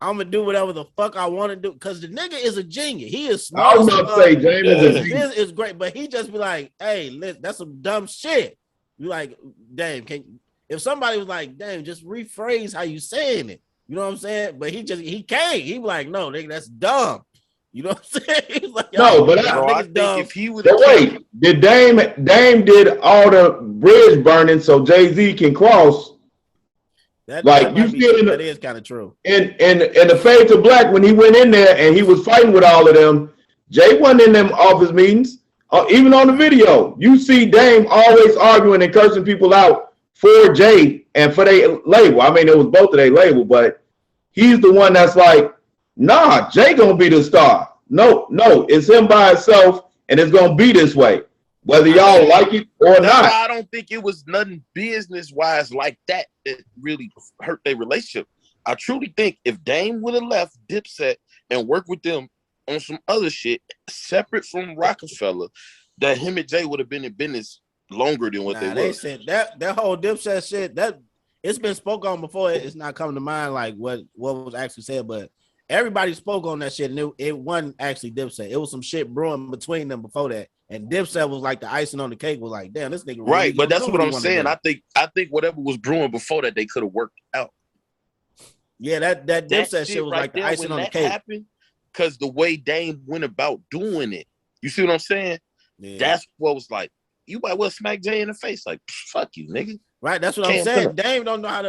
I'm gonna do whatever the fuck I want to do because the nigga is a genius. He is smart. I was about to say James is a genius. Is great, but he just be like, "Hey, that's some dumb shit." You like, Dame? If somebody was like, "Dame, just rephrase how you saying it," you know what I'm saying? But he can't. He be like, "No, nigga, that's dumb." You know what I'm saying? He's like, no, but I think if he would. But wait, did Dame did all the bridge burning so Jay-Z can cross? That you see it that is kind of true. In the Fade to Black, when he went in there and he was fighting with all of them, Jay wasn't in them office meetings. Even on the video, you see Dame always arguing and cursing people out for Jay and for their label. I mean, it was both of their label, but he's the one that's like, nah, Jay gonna be the star. No, it's him by himself, and it's gonna be this way, whether y'all like it or not. I don't think it was nothing business-wise like that really hurt their relationship. I truly think if Dame would have left Dipset and worked with them on some other shit separate from Rockefeller, that him and Jay would have been in business longer than what they were. They said that whole Dipset shit, that it's been spoke on before. It's not coming to mind like what was actually said, but everybody spoke on that shit, and it wasn't actually Dipset. It was some shit brewing between them before that, and Dipset was like the icing on the cake. Was like, damn, this nigga really right. But that's what I'm saying. I think whatever was brewing before that, they could have worked out. Yeah, that Dipset shit was right like the icing on the cake. Happened, because the way Dame went about doing it, you see what I'm saying? Yeah. That's what was like. You might well smack Jay in the face, like fuck you, nigga. Right, that's what I'm saying. Dame don't know how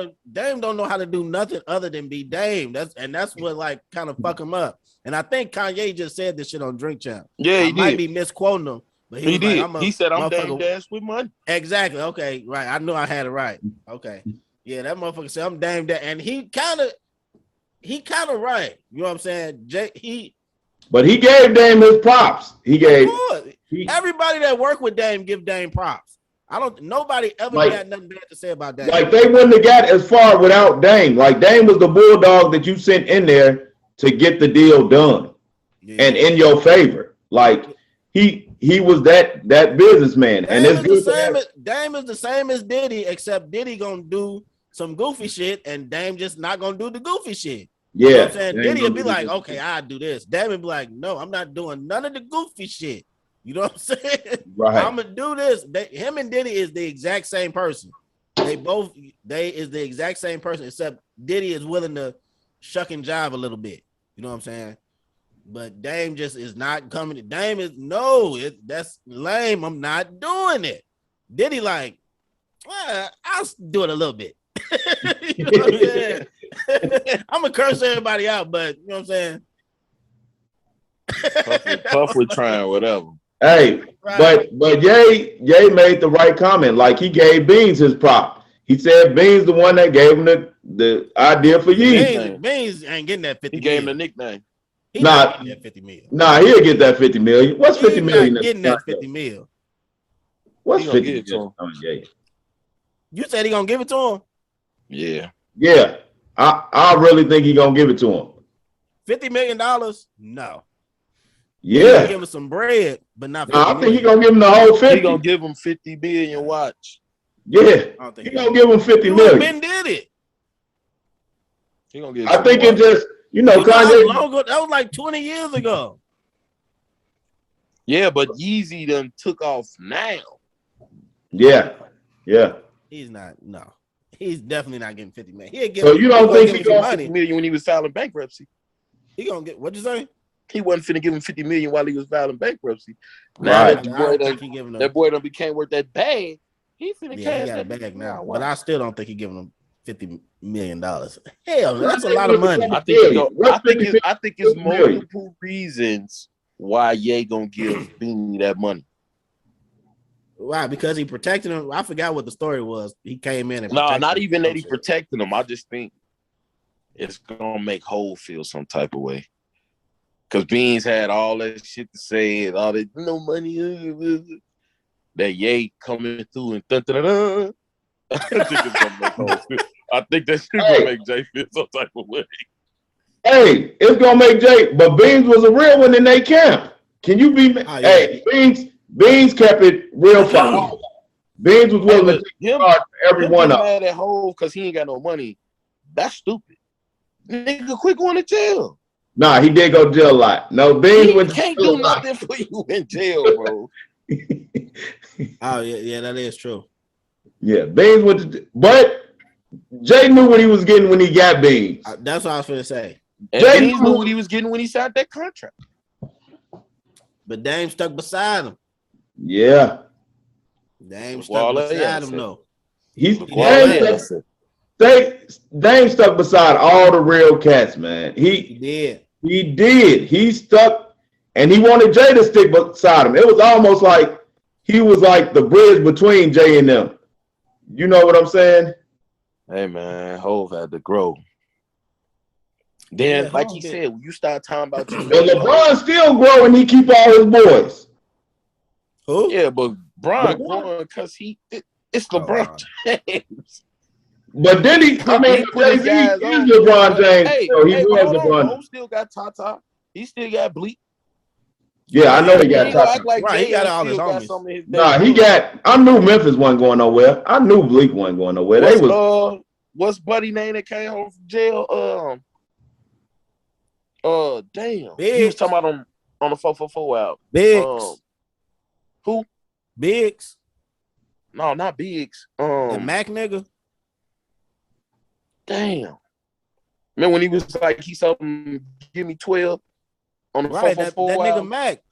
to do nothing other than be Dame. That's what like kind of fuck him up. And I think Kanye just said this shit on Drink Champ. Yeah, he might be misquoting him, but he did. Like, he said, "I'm Dame Dash with money." Exactly. Okay, right. I knew I had it right. Okay, yeah, that motherfucker said, "I'm Dame Dash," and he kind of right. You know what I'm saying? But he gave Dame his props. Everybody that work with Dame give Dame props. Nobody ever got nothing bad to say about Dame. Like they wouldn't have got as far without Dame. Like Dame was the bulldog that you sent in there to get the deal done and in your favor. Like he was that businessman. Dame, and it's Dame is the same as Diddy, except Diddy gonna do some goofy shit and Dame just not gonna do the goofy shit. Yeah, you know what I'm saying? Diddy would be like, okay, I'll do this. Dame would be like, no, I'm not doing none of the goofy shit. You know what I'm saying? Right. I'm gonna do this. Him and Diddy is the exact same person. They is the exact same person, except Diddy is willing to shuck and jive a little bit. You know what I'm saying? But Dame just is not coming. Dame is that's lame. I'm not doing it. Diddy like, I'll do it a little bit. You know what I'm saying? I'm gonna curse everybody out, but you know what I'm saying? Puff with trying whatever. Hey, right. but Ye made the right comment. Like he gave Beans his prop. He said Beans the one that gave him the idea for Ye. Beans ain't getting that 50. He gave him the nickname. He's not getting that 50 million. Nah, he'll get that 50 million. What's 50 million? Not getting that 50 million. What's 50 million? You said he gonna give it to him? Yeah. Yeah. I really think he gonna give it to him. $50 million? No. Yeah. Give him some bread, but not 50 I think he gonna give him the whole 50. He gonna give him 50 million. Watch. Yeah. He gonna give him 50 million. Ben did it. He gonna give. I think it just Kanye. That was like 20 years ago. Yeah, but Yeezy done took off now. Yeah. Yeah. He's not. No. He's definitely not getting 50 million. So you don't think he got 50 million when he was filing bankruptcy? He gonna get what'd you say? He wasn't finna give him 50 million while he was filing bankruptcy. Right. Now that boy done became worth that bag. He finna cash he got that a bag now. But I still don't think he giving him $50 million. Hell, that's a lot of money. I think it's multiple reasons why Ye gonna give Beanie that money. Why? Because he protected him. I forgot what the story was. He came in and not even that he protected him. I just think it's gonna make Hov feel some type of way. Cause Beans had all that shit to say and all that no money. That Ye coming through and dun-dun-dun-dun. I think that shit gonna make Jay feel some type of way. Hey, it's gonna make Jay, but Beans was a real one in their camp. Can you be? Hey, Beans kept it real far. Beans was willing to take everyone up. Mad at Hov because he ain't got no money. That's stupid. Nigga, quit going to jail. Nah, he did go to jail a lot. No, Beans went to can't jail do nothing for you in jail, bro. Oh yeah, that is true. Yeah, Beans went to, but Jay knew what he was getting when he got Beans. That's what I was gonna say. And Beans knew what he was getting when he signed that contract. But Dame stuck beside him. Yeah. Dame stuck beside him, though. Dame stuck beside all the real cats, man. He did. He stuck, and he wanted Jay to stick beside him. It was almost like he was like the bridge between Jay and them. You know what I'm saying? Hey, man, Hov had to grow. Then, like he said, when you start talking about you, but LeBron still growing. He keep all his boys. Who? Yeah, but Bron growing because it's LeBron James. But then Jay-Z is LeBron James. Hey, so he was LeBron. Hov still got Tata. He still got Bleak. Yeah, I know he got Tata. Like right, he got all his homies. I knew Memphis wasn't going nowhere. I knew Bleak wasn't going nowhere. What's Buddy name that came home from jail? Damn. Biggs. He was talking about on the 444 album. Biggs. Who? Biggs. No, not Biggs. The Mac nigga. Damn. Man, when he was like, he saw him give me 12 on the 444 that album. nigga Mac.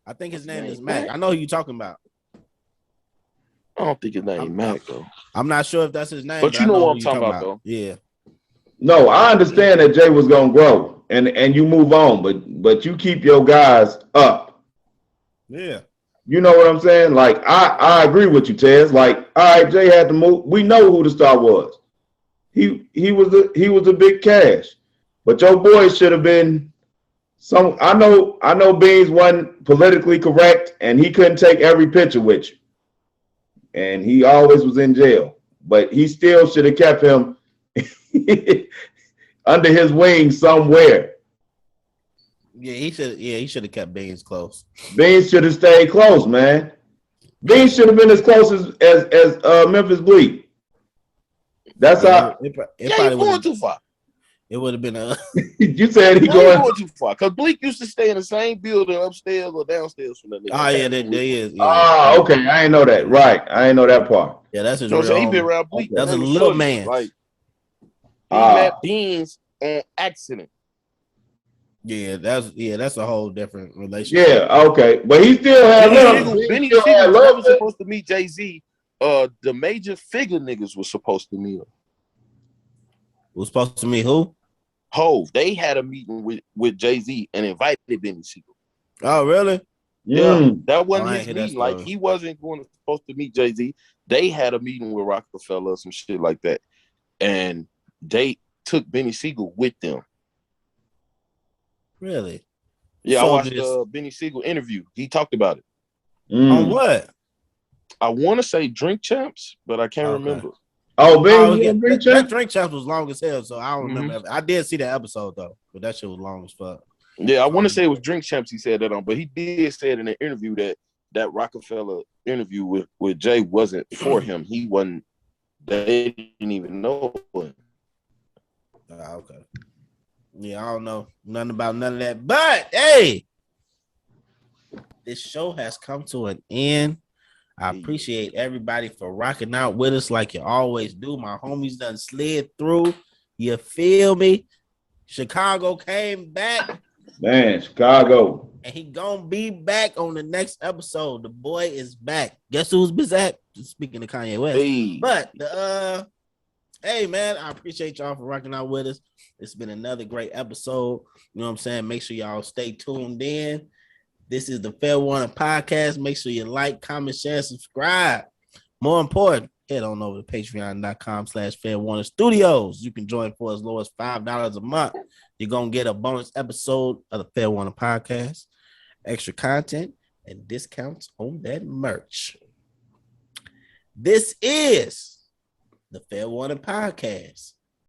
I think his name is Mac. I know who you talking about. I don't think his name is Mac, though. I'm not sure if that's his name. But you know what I'm talking about, though. Yeah. No, I understand that Jay was gonna grow and you move on, but you keep your guys up. Yeah. You know what I'm saying? Like I agree with you, Tez. Like, all right, Jay had to move. We know who the star was. He was a big cash. But your boys should have been some. I know Beans wasn't politically correct and he couldn't take every picture with you. And he always was in jail. But he still should have kept him under his wing somewhere. Yeah, he should have kept Beans close. Beans should have stayed close, man. Beans should have been as close as Memphis Bleak. That's how. It probably going too far. It would have been a. You said he going too far because Bleak used to stay in the same building upstairs or downstairs from that nigga. Oh yeah, there is. Yeah. Oh, okay. I ain't know that. Right, I ain't know that part. Yeah, that's his. So he been around Bleak. That's a little man. Like he met Beans on accident. Yeah, that's a whole different relationship. Yeah, okay, but he still had love. Benny Siegel was supposed to meet Jay-Z. The major figure niggas was supposed to meet him. Was supposed to meet who? Hov. They had a meeting with Jay-Z and invited Benny Siegel. Oh, really? Yeah, that wasn't his meeting. Like he wasn't supposed to meet Jay-Z. They had a meeting with Rockefeller or some shit like that, and they took Benny Siegel with them. Really? Yeah, so I watched the Benny Siegel interview. He talked about it. On what? I want to say Drink Champs, but I can't remember. Oh, Drink Champs? That Drink Champs was long as hell, so I don't remember. I did see that episode, though, but that shit was long as fuck. Yeah, I want to say it was Drink Champs he said that on, but he did say it in an interview that Rockefeller interview with Jay wasn't for him. He wasn't, they didn't even know him. Okay. Yeah, I don't know nothing about none of that. But hey, this show has come to an end. I appreciate everybody for rocking out with us like you always do. My homies done slid through. You feel me? Chicago came back. Man, Chicago. And he gonna be back on the next episode. The boy is back. Guess who's back? Speaking of Kanye West. Hey. But hey man, I appreciate y'all for rocking out with us. It's been another great episode. You know what I'm saying? Make sure y'all stay tuned in. This is the Fair Warning Podcast. Make sure you like, comment, share, subscribe. More important, head on over to patreon.com/Fair Warning Studios. You can join for as low as $5 a month. You're going to get a bonus episode of the Fair Warning Podcast, extra content, and discounts on that merch. This is the Fair Warning Podcast.